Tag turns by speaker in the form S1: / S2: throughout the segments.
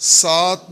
S1: 7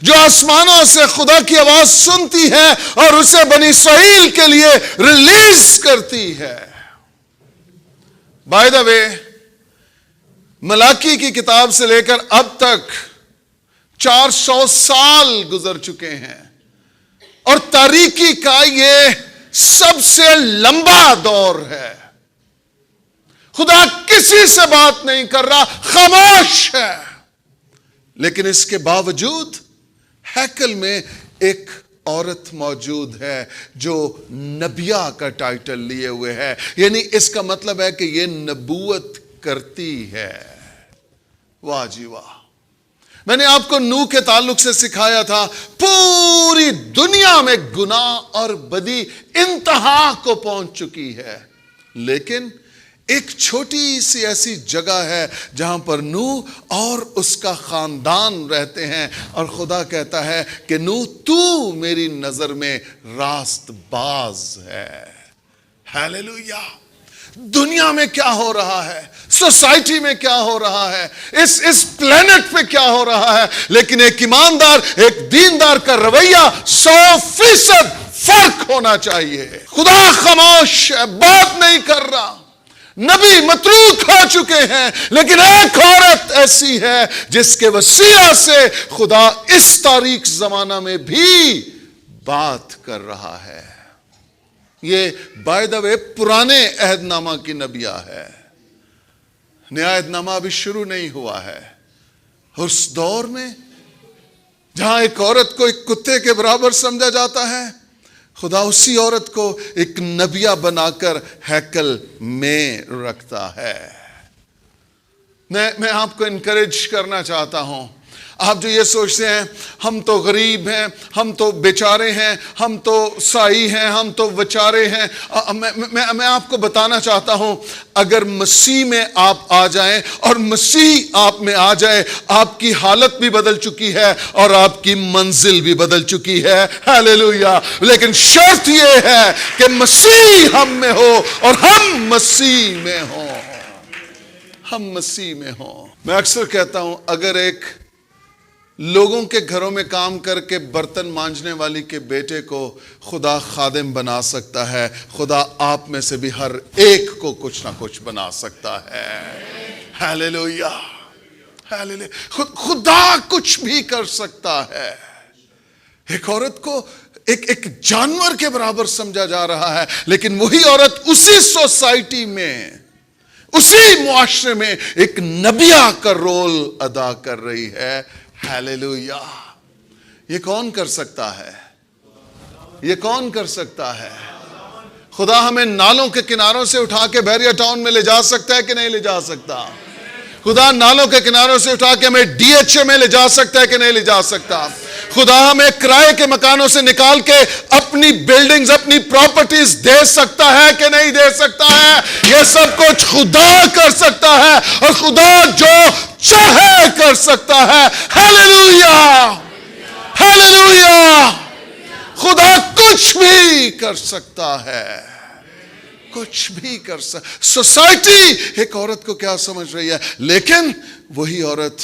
S1: جو آسمانوں سے خدا کی آواز سنتی ہے اور اسے بنی اسرائیل کے لیے ریلیز کرتی ہے. بائی دا وے، ملاکی کی کتاب سے لے کر اب تک 400 سال گزر چکے ہیں، اور تاریکی کا یہ سب سے لمبا دور ہے. خدا کسی سے بات نہیں کر رہا، خاموش ہے. لیکن اس کے باوجود ہیکل میں ایک عورت موجود ہے جو نبیہ کا ٹائٹل لیے ہوئے ہے. یعنی اس کا مطلب ہے کہ یہ نبوت کرتی ہے. واہ جی واہ. میں نے آپ کو نوح کے تعلق سے سکھایا تھا، پوری دنیا میں گناہ اور بدی انتہا کو پہنچ چکی ہے، لیکن ایک چھوٹی سی ایسی جگہ ہے جہاں پر نوح اور اس کا خاندان رہتے ہیں، اور خدا کہتا ہے کہ نوح تو میری نظر میں راست باز ہے. ہیلیلویا. دنیا میں کیا ہو رہا ہے، سوسائٹی میں کیا ہو رہا ہے، اس پلینٹ پہ کیا ہو رہا ہے، لیکن ایک ایماندار، ایک دیندار کا رویہ 100% فرق ہونا چاہیے. خدا خاموش ہے، بات نہیں کر رہا. نبی متروک ہو چکے ہیں، لیکن ایک عورت ایسی ہے جس کے وسیلہ سے خدا اس تاریک زمانہ میں بھی بات کر رہا ہے. یہ بائی دا وے پرانے عہد نامہ کی نبیہ ہے، نیا عہد نامہ ابھی شروع نہیں ہوا ہے. اس دور میں جہاں ایک عورت کو ایک کتے کے برابر سمجھا جاتا ہے، خدا اسی عورت کو ایک نبیہ بنا کر ہیکل میں رکھتا ہے. میں آپ کو انکریج کرنا چاہتا ہوں. آپ جو یہ سوچتے ہیں ہم تو غریب ہیں، ہم تو بیچارے ہیں، ہم تو سائی ہیں، ہم تو وچارے ہیں، میں آپ کو بتانا چاہتا ہوں، اگر مسیح میں آپ آ جائیں اور مسیح آپ میں آ جائے، آپ کی حالت بھی بدل چکی ہے اور آپ کی منزل بھی بدل چکی ہے. ہیلیلویا. لیکن شرط یہ ہے کہ مسیح ہم میں ہو اور ہم مسیح میں ہوں. ہم مسیح میں ہوں. میں اکثر کہتا ہوں، اگر ایک لوگوں کے گھروں میں کام کر کے برتن مانجنے والی کے بیٹے کو خدا خادم بنا سکتا ہے، خدا آپ میں سے بھی ہر ایک کو کچھ نہ کچھ بنا سکتا ہے. ہیلیلویا. ہیلیلویا. خدا کچھ بھی کر سکتا ہے. ایک عورت کو ایک جانور کے برابر سمجھا جا رہا ہے، لیکن وہی عورت اسی سوسائٹی میں، اسی معاشرے میں ایک نبیہ کا رول ادا کر رہی ہے. ہیلیلویا. یہ کون کر سکتا ہے؟ یہ کون کر سکتا ہے؟ خدا ہمیں نالوں کے کناروں سے اٹھا کے بحریہ ٹاؤن میں لے جا سکتا ہے کہ نہیں لے جا سکتا؟ خدا نالوں کے کناروں سے اٹھا کے ہمیں ڈی ایچ اے میں لے جا سکتا ہے کہ نہیں لے جا سکتا؟ خدا ہمیں کرائے کے مکانوں سے نکال کے اپنی بلڈنگز، اپنی پراپرٹیز دے سکتا ہے کہ نہیں دے سکتا ہے؟ یہ سب کچھ خدا کر سکتا ہے، اور خدا جو چاہے کر سکتا ہے. ہیلیلویا. ہیلیلویا. خدا کچھ بھی کر سکتا ہے، کچھ بھی کر سکتا. سوسائٹی ایک عورت کو کیا سمجھ رہی ہے، لیکن وہی عورت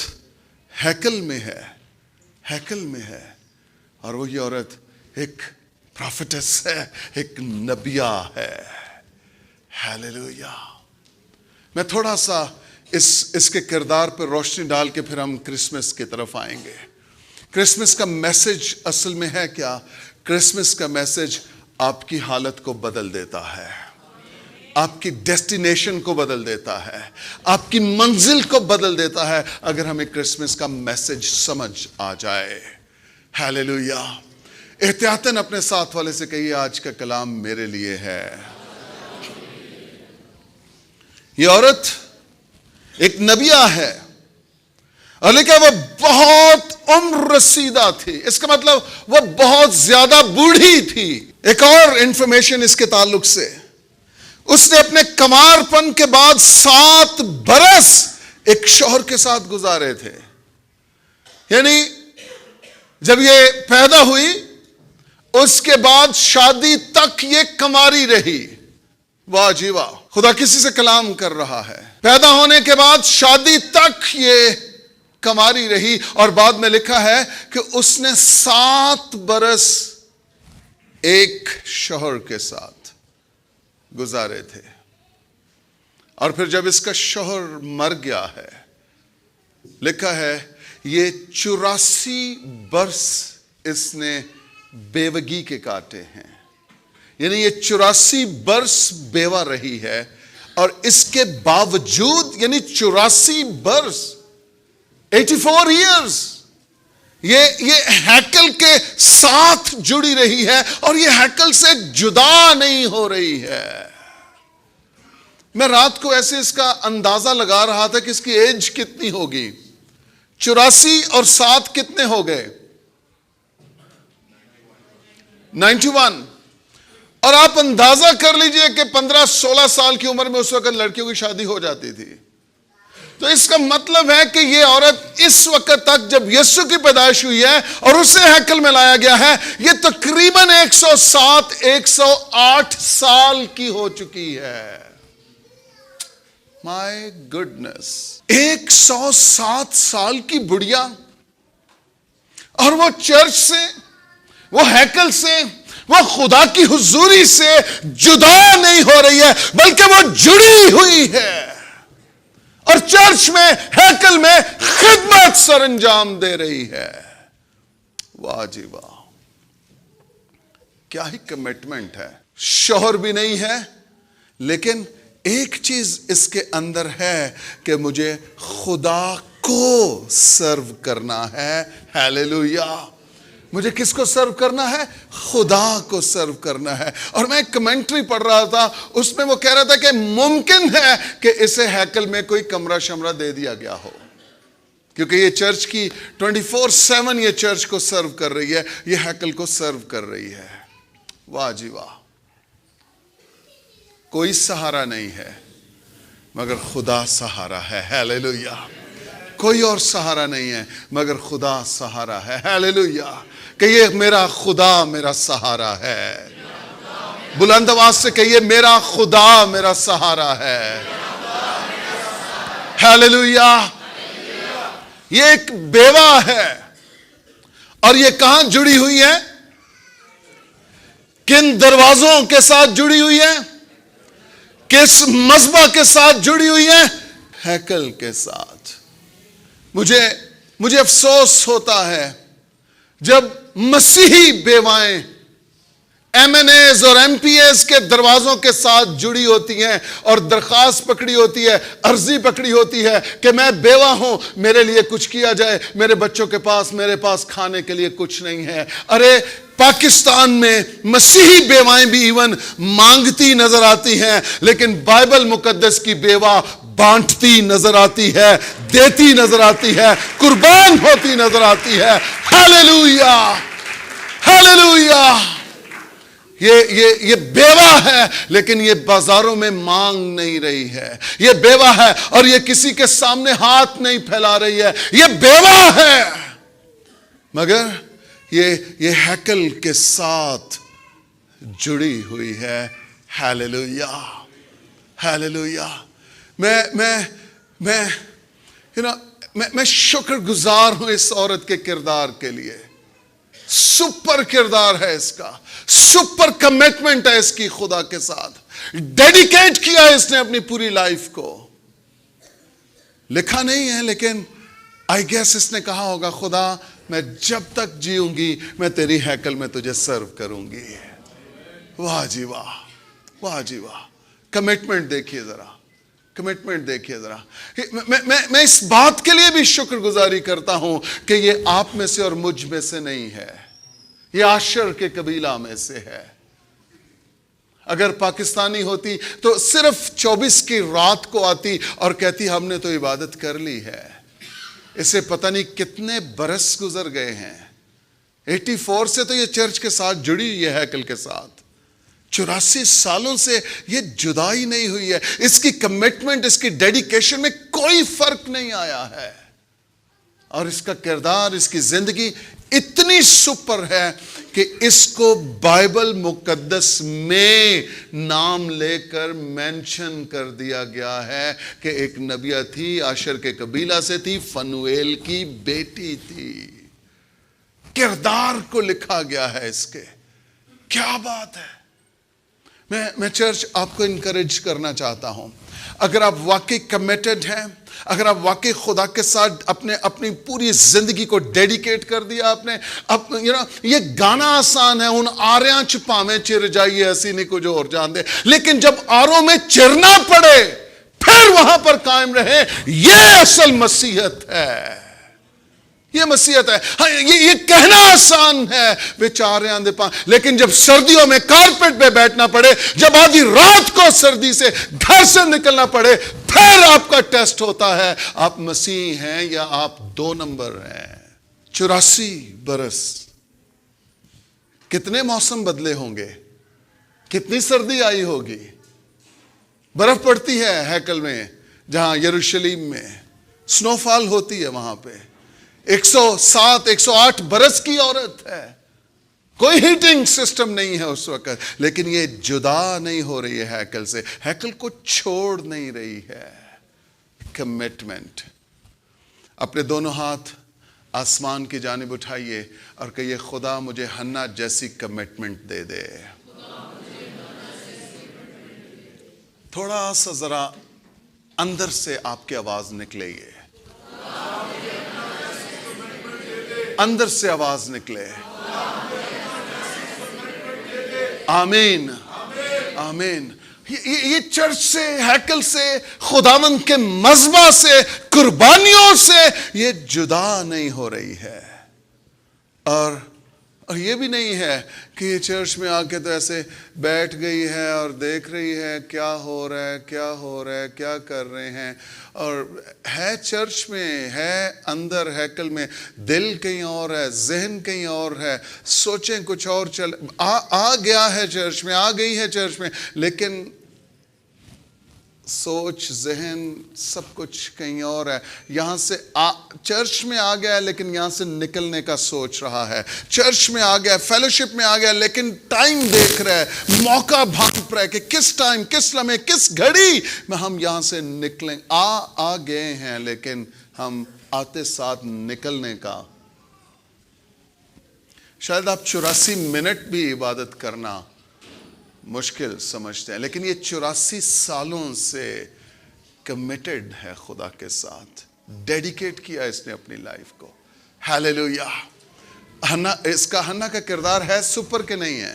S1: ہیکل میں ہے، ہیکل میں ہے، اور وہی عورت ایک پروفیٹس ہے، ایک نبیہ ہے. ہیلیلویا. میں تھوڑا سا اس کے کردار پر روشنی ڈال کے پھر ہم کرسمس کی طرف آئیں گے. کرسمس کا میسج اصل میں ہے کیا؟ کرسمس کا میسج آپ کی حالت کو بدل دیتا ہے، آپ کی ڈیسٹینیشن کو بدل دیتا ہے، آپ کی منزل کو بدل دیتا ہے، اگر ہمیں کرسمس کا میسج سمجھ آ جائے. ہیلیلویا. احتیاطاً اپنے ساتھ والے سے کہیے، آج کا کلام میرے لیے ہے. یہ عورت ایک نبیہ ہے، اور لیکن وہ بہت عمر رسیدہ تھی. اس کا مطلب وہ بہت زیادہ بوڑھی تھی. ایک اور انفارمیشن اس کے تعلق سے، اس نے اپنے کمار پن کے بعد 7 برس ایک شوہر کے ساتھ گزارے تھے. یعنی جب یہ پیدا ہوئی اس کے بعد شادی تک یہ کماری رہی. واہ جی واہ. خدا کسی سے کلام کر رہا ہے. پیدا ہونے کے بعد شادی تک یہ کماری رہی، اور بعد میں لکھا ہے کہ اس نے 7 برس ایک شوہر کے ساتھ گزارے تھے، اور پھر جب اس کا شوہر مر گیا ہے، لکھا ہے یہ 84 برس اس نے بیوگی کے کاٹے ہیں، یعنی یہ 84 برس بیوہ رہی ہے، اور اس کے باوجود یعنی 84 برس 84 ایئرز یہ ہیکل کے ساتھ جڑی رہی ہے، اور یہ ہیکل سے جدا نہیں ہو رہی ہے۔ میں رات کو ایسے اس کا اندازہ لگا رہا تھا کہ اس کی ایج کتنی ہوگی۔ 84 اور 7 کتنے ہو گئے؟ 91۔ اور آپ اندازہ کر لیجئے کہ 15-16 سال کی عمر میں اس وقت لڑکیوں کی شادی ہو جاتی تھی۔ تو اس کا مطلب ہے کہ یہ عورت اس وقت تک جب یسوع کی پیدائش ہوئی ہے اور اسے ہیکل میں لایا گیا ہے، یہ تقریباً 107-108 سال کی ہو چکی ہے۔ مائی گڈنس، 107 سال کی بڑھیا، اور وہ چرچ سے، وہ ہیکل سے، وہ خدا کی حضوری سے جدا نہیں ہو رہی ہے، بلکہ وہ جڑی ہوئی ہے، اور چرچ میں، ہیکل میں خدمت سر انجام دے رہی ہے۔ واہ جی واہ، کیا ہی کمٹمنٹ ہے۔ شوہر بھی نہیں ہے، لیکن ایک چیز اس کے اندر ہے کہ مجھے خدا کو سرو کرنا ہے۔ ہیلیلویا، مجھے کس کو سرو کرنا ہے؟ خدا کو سرو کرنا ہے۔ اور میں ایک کمنٹری پڑھ رہا تھا، اس میں وہ کہہ رہا تھا کہ ممکن ہے کہ اسے ہیکل میں کوئی کمرہ شمرہ دے دیا گیا ہو، کیونکہ یہ چرچ کی 24/7 یہ چرچ کو سرو کر رہی ہے، یہ ہیکل کو سرو کر رہی ہے۔ واہ جی واہ، کوئی سہارا نہیں ہے مگر خدا سہارا ہے۔ ہیلیلویا، کوئی اور سہارا نہیں ہے مگر خدا سہارا ہے۔ ہیلیلویا، کہ یہ میرا خدا میرا سہارا ہے۔ بلند آواز سے کہیے، میرا خدا میرا سہارا ہے۔ ہیلیلویا، یہ ایک بیوہ ہے، اور یہ کہاں جڑی ہوئی ہے؟ کن دروازوں کے ساتھ جڑی ہوئی ہے؟ کس مذبح کے ساتھ جڑی ہوئی ہے؟ ہیکل کے ساتھ۔ مجھے افسوس ہوتا ہے جب مسیحی بیوائیں ایم این ایز اور ایم پی ایز کے دروازوں کے ساتھ جڑی ہوتی ہیں، اور درخواست پکڑی ہوتی ہے، عرضی پکڑی ہوتی ہے کہ میں بیوہ ہوں، میرے لیے کچھ کیا جائے، میرے بچوں کے پاس، میرے پاس کھانے کے لیے کچھ نہیں ہے۔ ارے پاکستان میں مسیحی بیوائیں بھی ایون مانگتی نظر آتی ہیں، لیکن بائبل مقدس کی بیوہ بانٹتی نظر آتی ہے، دیتی نظر آتی ہے، قربان ہوتی نظر آتی ہے۔ ہیلیلویا، ہیلیلویا، یہ بیوہ ہے، لیکن یہ بازاروں میں مانگ نہیں رہی ہے۔ یہ بیوہ ہے، اور یہ کسی کے سامنے ہاتھ نہیں پھیلا رہی ہے۔ یہ بیوہ ہے، مگر یہ ہیکل کے ساتھ جڑی ہوئی ہے۔ Hallelujah, hallelujah. میں شکر گزار ہوں اس عورت کے کردار کے لیے۔ سپر کردار ہے اس کا، سپر کمٹمنٹ ہے اس کی خدا کے ساتھ، ڈیڈیکیٹ کیا ہے اس نے اپنی پوری لائف کو۔ لکھا نہیں ہے، لیکن آئی گیس اس نے کہا ہوگا، خدا میں جب تک جیوں گی میں تیری ہیکل میں تجھے سرو کروں گی۔ واہ جی واہ، واہ جی واہ، کمٹمنٹ دیکھیے ذرا، کمٹمنٹ دیکھیے ذرا۔ میں اس بات کے لیے بھی شکر گزاری کرتا ہوں کہ یہ آپ میں سے اور مجھ میں سے نہیں ہے، یہ عاشر کے قبیلہ میں سے ہے۔ اگر پاکستانی ہوتی تو صرف 24 کی رات کو آتی اور کہتی ہم نے تو عبادت کر لی ہے۔ اسے پتہ نہیں کتنے برس گزر گئے ہیں، 84 سے تو یہ چرچ کے ساتھ جڑی ہوئی ہے، ہیکل کے ساتھ 84 سالوں سے یہ جدائی نہیں ہوئی ہے۔ اس کی کمٹمنٹ، اس کی ڈیڈیکیشن میں کوئی فرق نہیں آیا ہے، اور اس کا کردار، اس کی زندگی اتنی سپر ہے کہ اس کو بائبل مقدس میں نام لے کر مینشن کر دیا گیا ہے کہ ایک نبیہ تھی، عاشر کے قبیلہ سے تھی، فنویل کی بیٹی تھی. کردار کو لکھا گیا ہے اس کے. کیا بات ہے. میں چرچ آپ کو انکریج کرنا چاہتا ہوں، اگر آپ واقعی کمیٹڈ ہیں، اگر آپ واقعی خدا کے ساتھ اپنی پوری زندگی کو ڈیڈیکیٹ کر دیا آپ نے، یہ گانا آسان ہے، ان آریاں چھپاویں چر جائیے ہسی نہیں کچھ اور جان دے، لیکن جب آروں میں چرنا پڑے پھر وہاں پر قائم رہے، یہ اصل مسیحت ہے. یہ مسیحت ہے. ہاں یہ کہنا آسان ہے بیچارے آندے پاں، لیکن جب سردیوں میں کارپٹ پہ بیٹھنا پڑے، جب آدھی رات کو سردی سے گھر سے نکلنا پڑے، پھر آپ کا ٹیسٹ ہوتا ہے آپ مسیح ہیں یا آپ 2 نمبر ہیں. 84 برس، کتنے موسم بدلے ہوں گے، کتنی سردی آئی ہوگی. برف پڑتی ہے ہیکل میں، جہاں یروشلیم میں سنو فال ہوتی ہے، وہاں پہ 107 108 برس کی عورت ہے، کوئی ہیٹنگ سسٹم نہیں ہے اس وقت، لیکن یہ جدا نہیں ہو رہی ہے ہیکل سے، ہیکل کو چھوڑ نہیں رہی ہے. کمٹمنٹ. اپنے دونوں ہاتھ آسمان کی جانب اٹھائیے اور کہیے خدا مجھے حنا جیسی کمٹمنٹ دے دے. تھوڑا سا ذرا اندر سے آپ کی آواز نکلے، یہ اندر سے آواز نکلے. آمین آمین. یہ چرچ سے، ہیکل سے، خداوند کے مذبح سے، قربانیوں سے یہ جدا نہیں ہو رہی ہے. اور یہ بھی نہیں ہے کہ یہ چرچ میں آ کے تو ایسے بیٹھ گئی ہے اور دیکھ رہی ہے کیا ہو رہا ہے، کیا ہو رہا ہے، کیا کر رہے ہیں، اور ہے چرچ میں، ہے اندر ہیکل میں، دل کہیں اور ہے، ذہن کہیں اور ہے، سوچیں کچھ اور، آ گیا ہے چرچ میں، آ گئی ہے چرچ میں، لیکن سوچ، ذہن، سب کچھ کہیں اور ہے. یہاں سے چرچ میں آ گیا ہے لیکن یہاں سے نکلنے کا سوچ رہا ہے. چرچ میں آ گیا، فیلوشپ میں آ گیا، لیکن ٹائم دیکھ رہا ہے، موقع بھانپ رہا ہے کہ کس ٹائم، کس لمحے، کس گھڑی میں ہم یہاں سے نکلیں. آ گئے ہیں لیکن ہم آتے ساتھ نکلنے کا. شاید آپ 84 منٹ بھی عبادت کرنا مشکل سمجھتے ہیں، لیکن یہ 84 سالوں سے کمیٹڈ ہے خدا کے ساتھ، ڈیڈیکیٹ کیا اس نے اپنی لائف کو. ہیلیلویا. اس کا حنا کا کردار ہے سپر کے نہیں ہے.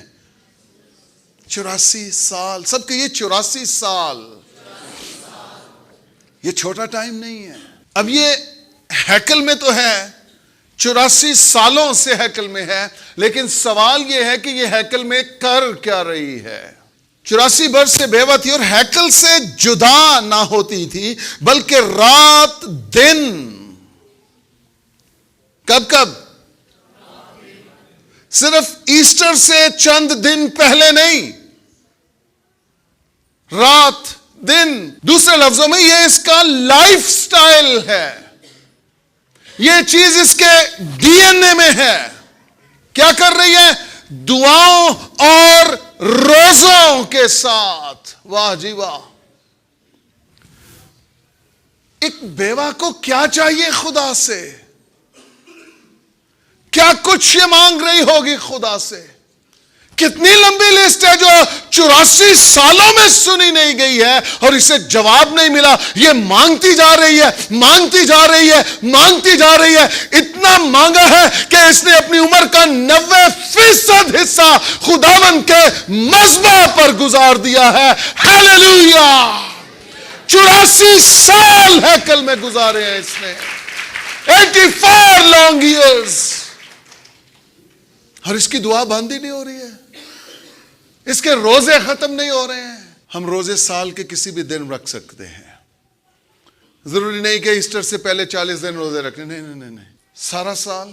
S1: 84 سال، سب کے یہ 84 سال، یہ چھوٹا ٹائم نہیں ہے. اب یہ ہیکل میں تو ہے، 84 سالوں سے ہیکل میں ہے، لیکن سوال یہ ہے کہ یہ ہیکل میں کر کیا رہی ہے. 84 برس سے بیوہ تھی اور ہیکل سے جدا نہ ہوتی تھی، بلکہ رات دن. کب صرف ایسٹر سے چند دن پہلے نہیں، رات دن. دوسرے لفظوں میں یہ اس کا لائف سٹائل ہے، یہ چیز اس کے ڈی این اے میں ہے. کیا کر رہی ہے؟ دعاؤں اور روزوں کے ساتھ. واہ جی واہ. ایک بیوہ کو کیا چاہیے خدا سے؟ کیا کچھ یہ مانگ رہی ہوگی خدا سے؟ کتنی لمبی لسٹ ہے جو 84 سالوں میں سنی نہیں گئی ہے اور اسے جواب نہیں ملا. یہ مانگتی جا رہی ہے، مانگتی جا رہی ہے، مانگتی جا رہی ہے. اتنا مانگا ہے کہ اس نے اپنی عمر کا 90% حصہ خداوند کے مذبح پر گزار دیا ہے. ہیلیلویا. 84 سال ہیکل میں گزارے ہیں اس نے، 84 لانگ ایئرز. اور اس کی دعا بند ہی نہیں ہو رہی ہے، اس کے روزے ختم نہیں ہو رہے ہیں. ہم روزے سال کے کسی بھی دن رکھ سکتے ہیں، ضروری نہیں کہ ایسٹر سے پہلے 40 دن روزے رکھنے. نہیں، سارا سال،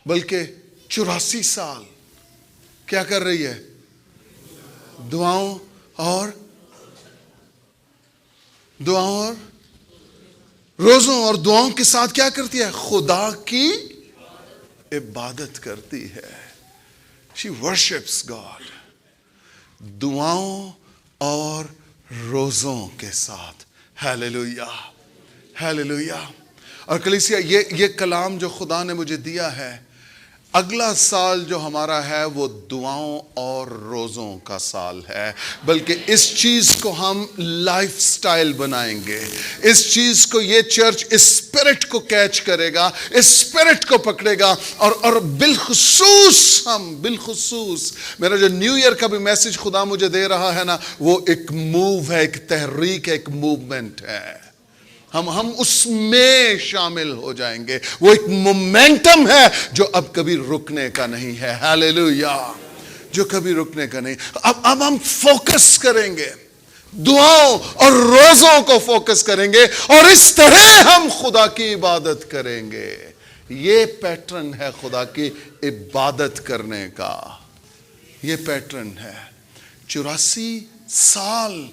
S1: بلکہ 84 سال کیا کر رہی ہے؟ دعاؤں اور روزوں اور دعاؤں کے ساتھ کیا کرتی ہے؟ خدا کی عبادت کرتی ہے. She worships God. دعاؤں اور روزوں کے ساتھ. Hallelujah hallelujah. اور کلیسیا یہ کلام جو خدا نے مجھے دیا ہے، اگلا سال جو ہمارا ہے وہ دعاؤں اور روزوں کا سال ہے. بلکہ اس چیز کو ہم لائف سٹائل بنائیں گے. اس چیز کو یہ چرچ اسپرٹ کو کیچ کرے گا، اسپرٹ کو پکڑے گا. اور بالخصوص میرا جو نیو ایئر کا بھی میسج خدا مجھے دے رہا ہے نا، وہ ایک موو ہے، ایک تحریک ہے، ایک موومنٹ ہے. ہم اس میں شامل ہو جائیں گے. وہ ایک مومنٹم ہے جو اب کبھی رکنے کا نہیں ہے. ہیلیلویا. جو کبھی رکنے کا نہیں. اب ہم فوکس کریں گے، دعاؤں اور روزوں کو فوکس کریں گے، اور اس طرح ہم خدا کی عبادت کریں گے. یہ پیٹرن ہے خدا کی عبادت کرنے کا. یہ پیٹرن ہے. 84 سال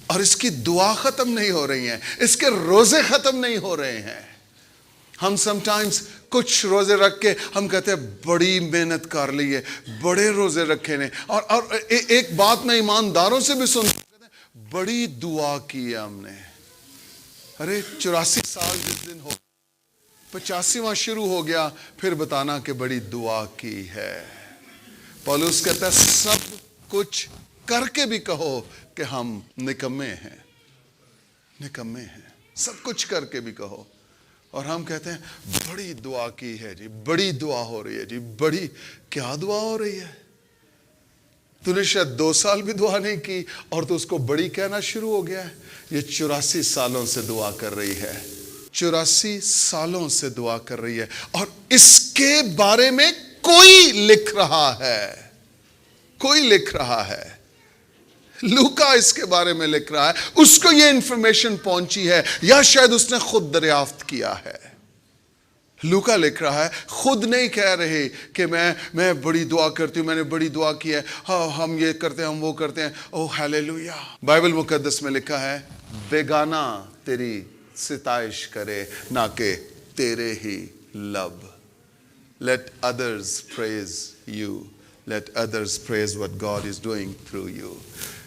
S1: اور اس کی دعا ختم نہیں ہو رہی ہیں، اس کے روزے ختم نہیں ہو رہے ہیں. ہم سم ٹائمز کچھ روزے رکھ کے ہم کہتے ہیں بڑی محنت کر لی ہے، بڑے روزے رکھے نے. اور ایک بات میں ایمانداروں سے بھی سنتا ہوں، بڑی دعا کی ہے ہم نے. ارے 84 سال جس دن ہو، 85واں شروع ہو گیا، پھر بتانا کہ بڑی دعا کی ہے. پولس کہتا ہے سب کچھ کر کے بھی کہو کہ ہم نکمے ہیں. نکمے ہیں. سب کچھ کر کے بھی کہو. اور ہم کہتے ہیں بڑی دعا کی ہے جی، بڑی دعا ہو رہی ہے جی. بڑی کیا دعا ہو رہی ہے؟ تو نے شاید 2 سال بھی دعا نہیں کی اور تو اس کو بڑی کہنا شروع ہو گیا ہے. یہ 84 سالوں سے دعا کر رہی ہے. 84 سالوں سے دعا کر رہی ہے. اور اس کے بارے میں کوئی لکھ رہا ہے. کوئی لکھ رہا ہے. لوکا اس کے بارے میں لکھ رہا ہے. اس کو یہ انفارمیشن پہنچی ہے، یا شاید اس نے خود دریافت کیا ہے. لوکا لکھ رہا ہے، خود نہیں کہہ رہے کہ میں بڑی دعا کرتی ہوں، میں نے بڑی دعا کی ہے، ہم یہ کرتے ہیں، ہم وہ کرتے ہیں. او ہیلیلویا. بائبل مقدس میں لکھا ہے بیگانہ تیری ستائش کرے نہ کہ تیرے ہی لب. Let others praise you. Let others praise what God is doing through you.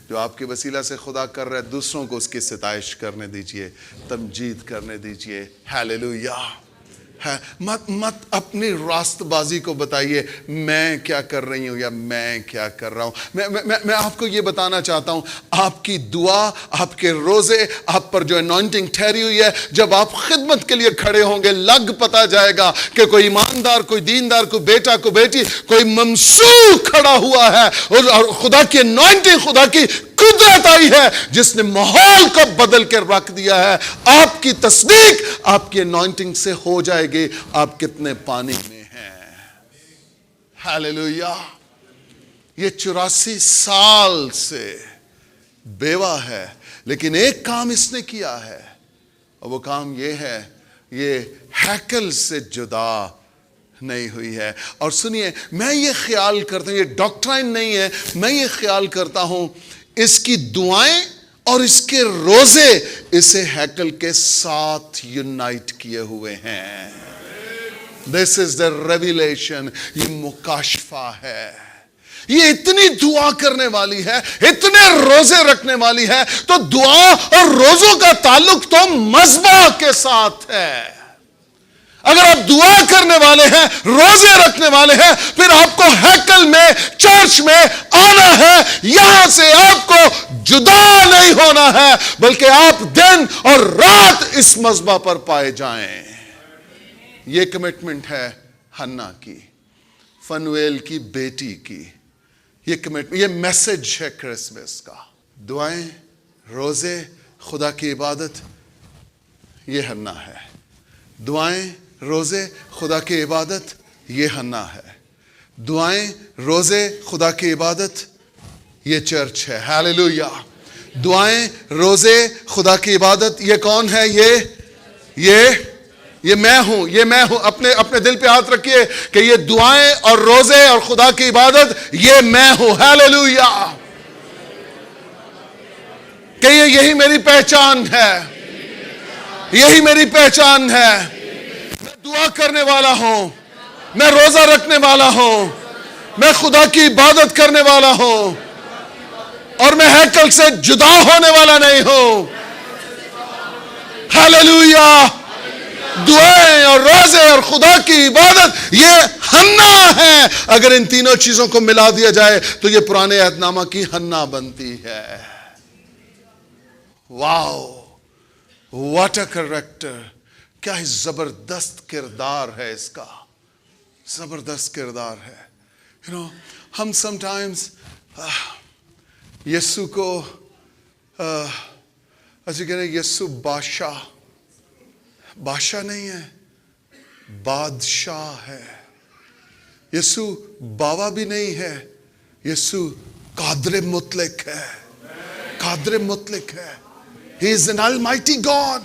S1: جو آپ کے وسیلہ سے خدا کر رہا ہے، دوسروں کو اس کی ستائش کرنے دیجئے، تمجید کرنے دیجئے. ہیلیلویا. مت اپنی راست بازی کو بتائیے میں کیا کر رہی ہوں یا میں کیا کر رہا ہوں. میں آپ کو یہ بتانا چاہتا ہوں، آپ کی دعا، آپ کے روزے، آپ پر جو انوائنٹنگ ٹھہری ہوئی ہے، جب آپ خدمت کے لیے کھڑے ہوں گے لگ پتا جائے گا کہ کوئی ایماندار، کوئی دیندار، کوئی بیٹا، کوئی بیٹی، کوئی ممسوح کھڑا ہوا ہے. اور خدا کی انوائنٹنگ، خدا کی قدرت آئی ہے جس نے ماحول کو بدل کر رکھ دیا ہے. آپ کی تصدیق آپ کی انوائنٹنگ سے ہو جائے گی آپ کتنے پانی میں ہیں. ہیلیلویا. یہ 84 سال سے بیوہ ہے، لیکن ایک کام اس نے کیا ہے، اور وہ کام یہ ہے، یہ ہیکل سے جدا نہیں ہوئی ہے. اور سنیے، میں یہ خیال کرتا ہوں، یہ ڈاکٹرائن نہیں ہے، میں یہ خیال کرتا ہوں اس کی دعائیں اور اس کے روزے اسے ہیکل کے ساتھ یونائٹ کیے ہوئے ہیں. This is the revelation. یہ مکاشفہ ہے. یہ اتنی دعا کرنے والی ہے، اتنے روزے رکھنے والی ہے، تو دعا اور روزوں کا تعلق تو مذبح کے ساتھ ہے. اگر آپ دعا کرنے والے ہیں، روزے رکھنے والے ہیں، پھر آپ کو ہیکل میں، چرچ میں آنا ہے. یہاں سے آپ کو جدا نہیں ہونا ہے، بلکہ آپ دن اور رات اس مذبح پر پائے جائیں. یہ کمٹمنٹ ہے ہنا کی، فنویل کی بیٹی کی. یہ کمٹمنٹ، یہ میسج ہے کرسمس کا. دعائیں، روزے، خدا کی عبادت، یہ ہنا ہے. دعائیں، روزے، خدا کی عبادت، یہ ہنا ہے. دعائیں، روزے، خدا کی عبادت، یہ چرچ ہے. ہیلیلویا. دعائیں، روزے، خدا کی عبادت، یہ کون ہے؟ یہ میں ہوں. یہ میں ہوں. اپنے دل پہ ہاتھ رکھیے کہ یہ دعائیں اور روزے اور خدا کی عبادت، یہ میں ہوں. ہیلیلویا. کہ یہی میری پہچان ہے. یہی میری پہچان ہے. میں دعا کرنے والا ہوں، میں روزہ رکھنے والا ہوں، میں خدا کی عبادت کرنے والا ہوں، اور میں ہیکل سے جدا ہونے والا نہیں ہوں۔ ہاللویا! دعائیں اور روزے اور خدا کی عبادت یہ حنا ہے۔ اگر ان تینوں چیزوں کو ملا دیا جائے تو یہ پرانے عہد نامہ کی حنا بنتی ہے۔ واو، واٹ اے کریکٹر! کیا ہی زبردست کردار ہے اس کا، زبردست کردار ہے۔ ہم سم ٹائمز یسوع کو ایسے کہہ رہے ہیں، یسوع بادشاہ نہیں ہے، بادشاہ ہے۔ یسوع بابا بھی نہیں ہے، یسوع قادر مطلق ہے، قادر مطلق ہے۔ He is an almighty God۔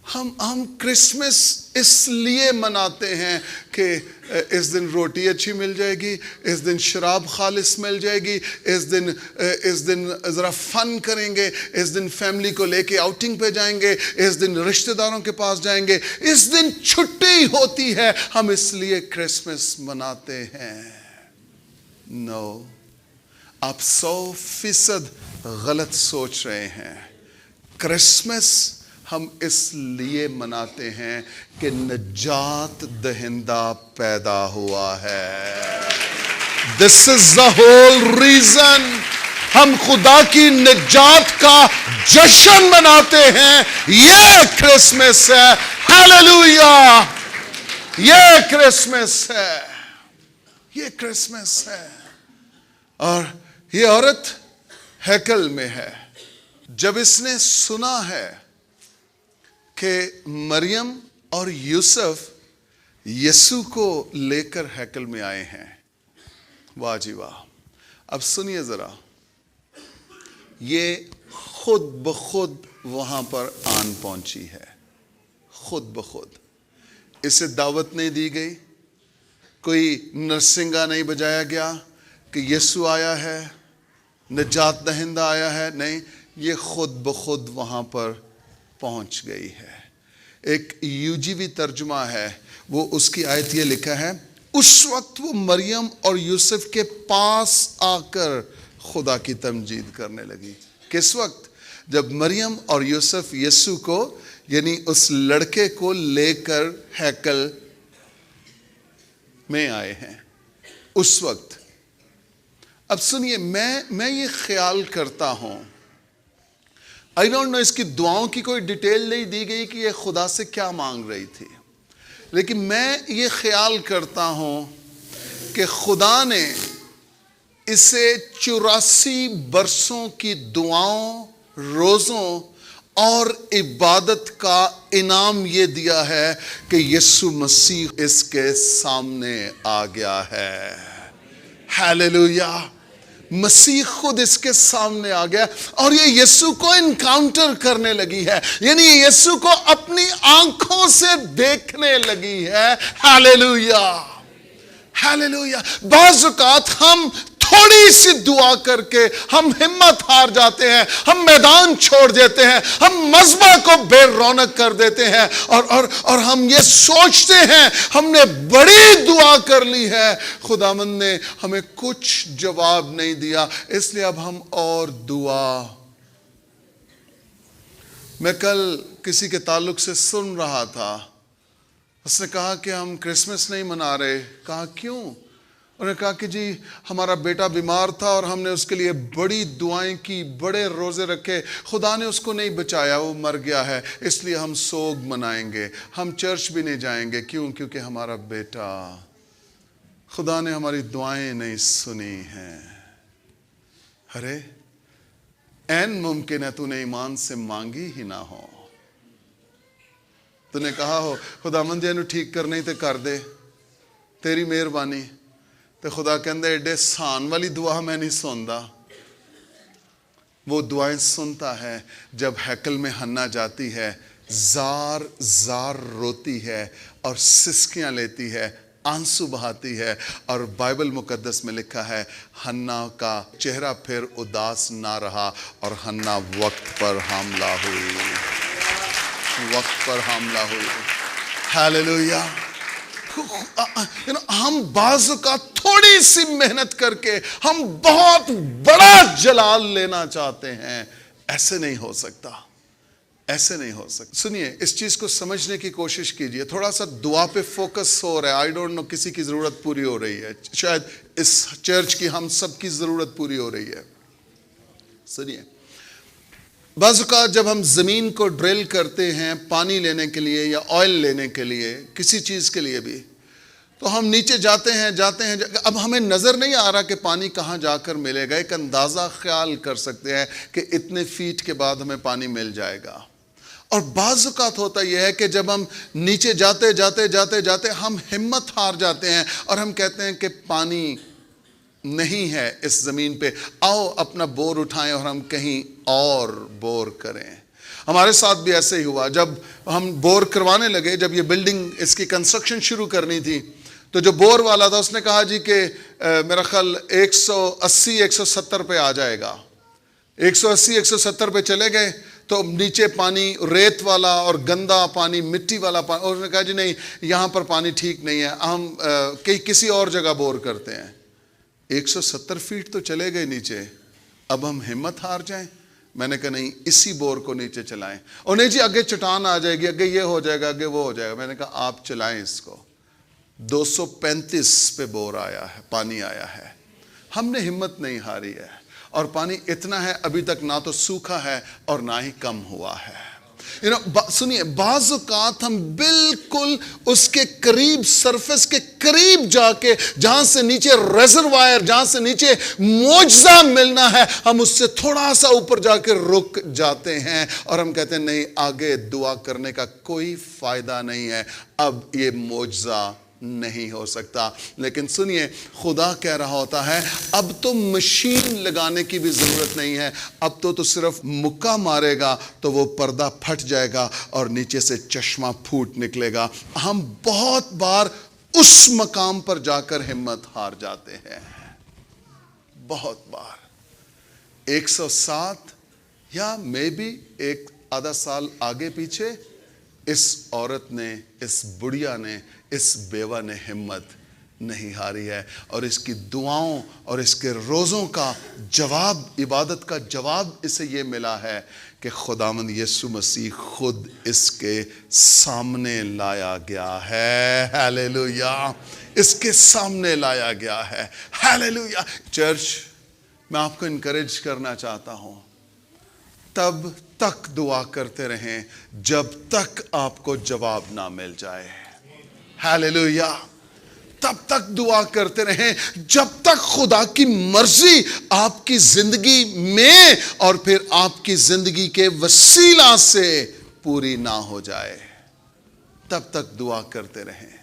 S1: ہم کرسمس اس لیے مناتے ہیں کہ اس دن روٹی اچھی مل جائے گی، اس دن شراب خالص مل جائے گی، اس دن ذرا فن کریں گے، اس دن فیملی کو لے کے آؤٹنگ پہ جائیں گے، اس دن رشتہ داروں کے پاس جائیں گے، اس دن چھٹی ہوتی ہے، ہم اس لیے کرسمس مناتے ہیں۔ نو، آپ 100% غلط سوچ رہے ہیں۔ کرسمس ہم اس لیے مناتے ہیں کہ نجات دہندہ پیدا ہوا ہے۔ This is the whole reason۔ ہم خدا کی نجات کا جشن مناتے ہیں، یہ کرسمس ہے۔ ہاللویا! یہ کرسمس ہے، یہ کرسمس ہے۔ اور یہ عورت ہیکل میں ہے، جب اس نے سنا ہے کہ مریم اور یوسف یسوع کو لے کر ہیکل میں آئے ہیں، واہ جی واہ! اب سنیے ذرا، یہ خود بخود وہاں پر آن پہنچی ہے، خود بخود۔ اسے دعوت نہیں دی گئی، کوئی نرسنگا نہیں بجایا گیا کہ یسوع آیا ہے، نجات دہندہ آیا ہے، نہیں، یہ خود بخود وہاں پر پہنچ گئی ہے۔ ایک UGV ترجمہ ہے، وہ اس کی آیت یہ لکھا ہے، اس وقت وہ مریم اور یوسف کے پاس آ کر خدا کی تمجید کرنے لگی۔ کس وقت؟ جب مریم اور یوسف یسوع کو، یعنی اس لڑکے کو لے کر ہیکل میں آئے ہیں، اس وقت۔ اب سنیے، میں یہ خیال کرتا ہوں، I don't know، اس کی دعاؤں کی کوئی ڈیٹیل نہیں دی گئی کہ یہ خدا سے کیا مانگ رہی تھی، لیکن میں یہ خیال کرتا ہوں کہ خدا نے اسے 84 برسوں کی دعاؤں، روزوں اور عبادت کا انعام یہ دیا ہے کہ یسوع مسیح اس کے سامنے آ گیا ہے۔ ہاللویا! مسیح خود اس کے سامنے آ گیا اور یہ یسوع کو انکاؤنٹر کرنے لگی ہے، یعنی یہ یسوع کو اپنی آنکھوں سے دیکھنے لگی ہے۔ ہاللویا! ہاللویا! بعض اوقات ہم تھوڑی سی دعا کر کے ہم ہمت ہار جاتے ہیں، ہم میدان چھوڑ دیتے ہیں، ہم مذبح کو بے رونق کر دیتے ہیں، اور ہم یہ سوچتے ہیں ہم نے بڑی دعا کر لی ہے، خداوند نے ہمیں کچھ جواب نہیں دیا، اس لیے اب ہم اور دعا۔ میں کل کسی کے تعلق سے سن رہا تھا، اس نے کہا کہ ہم کرسمس نہیں منا رہے۔ کہا کیوں؟ انہوں نے کہا کہ جی ہمارا بیٹا بیمار تھا اور ہم نے اس کے لیے بڑی دعائیں کی، بڑے روزے رکھے، خدا نے اس کو نہیں بچایا، وہ مر گیا ہے، اس لیے ہم سوگ منائیں گے، ہم چرچ بھی نہیں جائیں گے۔ کیوں؟ کیونکہ ہمارا بیٹا، خدا نے ہماری دعائیں نہیں سنی ہیں۔ ارے این ممکن ہے تو نے ایمان سے مانگی ہی نہ ہو، تو نے کہا ہو خداوند جی اینو ٹھیک کرنے تے کر دے، تیری مہربانی، تو خدا کہندے ایڈے سان والی دعا میں نہیں سندا۔ وہ دعائیں سنتا ہے جب ہیکل میں حنا جاتی ہے، زار زار روتی ہے اور سسکیاں لیتی ہے، آنسو بہاتی ہے، اور بائبل مقدس میں لکھا ہے حنا کا چہرہ پھر اداس نہ رہا اور حنا وقت پر حاملہ ہوئی، وقت پر حاملہ ہوئی۔ ہاللویا. ہم بعض اوقات تھوڑی سی محنت کر کے ہم بہت بڑا جلال لینا چاہتے ہیں. ایسے نہیں ہو سکتا، ایسے نہیں ہو سکتا. سنیے، اس چیز کو سمجھنے کی کوشش کیجئے. تھوڑا سا دعا پہ فوکس ہو رہا ہے. آئی ڈونٹ نو کسی کی ضرورت پوری ہو رہی ہے، شاید اس چرچ کی ہم سب کی ضرورت پوری ہو رہی ہے. سنیے، بعض اوقات جب ہم زمین کو ڈرل کرتے ہیں پانی لینے کے لیے یا آئل لینے کے لیے، کسی چیز کے لیے بھی، تو ہم نیچے جاتے ہیں. اب ہمیں نظر نہیں آ رہا کہ پانی کہاں جا کر ملے گا. ایک اندازہ خیال کر سکتے ہیں کہ اتنے فیٹ کے بعد ہمیں پانی مل جائے گا. اور بعض اوقات ہوتا یہ ہے کہ جب ہم نیچے جاتے ہم ہمت ہار جاتے ہیں اور ہم کہتے ہیں کہ پانی نہیں ہے اس زمین پہ، آؤ اپنا بور اٹھائیں اور ہم کہیں اور بور کریں. ہمارے ساتھ بھی ایسے ہی ہوا. جب ہم بور کروانے لگے، جب یہ بلڈنگ اس کی کنسٹرکشن شروع کرنی تھی، تو جو بور والا تھا اس نے کہا جی کہ میرا خیال 180-170 پہ آ جائے گا. 180-170 پہ چلے گئے تو نیچے پانی ریت والا اور گندا پانی، مٹی والا پانی. اور انہوں نے کہا جی نہیں، یہاں پر پانی ٹھیک نہیں ہے، ہم کسی اور جگہ بور کرتے ہیں. 170 فیٹ تو چلے گئے نیچے، اب ہم ہمت ہار جائیں؟ میں نے کہا نہیں، اسی بور کو نیچے چلائیں. اور نہیں جی آگے چٹان آ جائے گی، آگے یہ ہو جائے گا، آگے وہ ہو جائے گا. میں نے کہا آپ چلائیں اس کو. 235 پہ بور آیا ہے، پانی آیا ہے. ہم نے ہمت نہیں ہاری ہے، اور پانی اتنا ہے ابھی تک نہ تو سوکھا ہے اور نہ ہی کم ہوا ہے. سنیے، بعض اوقات ہم بالکل اس کے قریب، سرفس کے قریب جا کے، جہاں سے نیچے ریزروائر، جہاں سے نیچے معجزہ ملنا ہے، ہم اس سے تھوڑا سا اوپر جا کے رک جاتے ہیں اور ہم کہتے ہیں نہیں، آگے دعا کرنے کا کوئی فائدہ نہیں ہے، اب یہ معجزہ نہیں ہو سکتا. لیکن سنیے، خدا کہہ رہا ہوتا ہے اب تو مشین لگانے کی بھی ضرورت نہیں ہے، اب تو صرف مکہ مارے گا تو وہ پردہ پھٹ جائے گا اور نیچے سے چشمہ پھوٹ نکلے گا. ہم بہت بار اس مقام پر جا کر ہمت ہار جاتے ہیں، بہت بار. 107 یا مے بی ایک آدھا سال آگے پیچھے اس عورت نے، اس بڑھیا نے، اس بیوہ نے ہمت نہیں ہاری ہے. اور اس کی دعاؤں اور اس کے روزوں کا جواب، عبادت کا جواب اسے یہ ملا ہے کہ خداوند یسوع مسیح خود اس کے سامنے لایا گیا ہے. ہاللیلویا، اس کے سامنے لایا گیا ہے. ہاللیلویا. چرچ، میں آپ کو انکریج کرنا چاہتا ہوں، تب تک دعا کرتے رہیں جب تک آپ کو جواب نہ مل جائے. ہاللیلویا. تب تک دعا کرتے رہیں جب تک خدا کی مرضی آپ کی زندگی میں اور پھر آپ کی زندگی کے وسیلہ سے پوری نہ ہو جائے. تب تک دعا کرتے رہیں،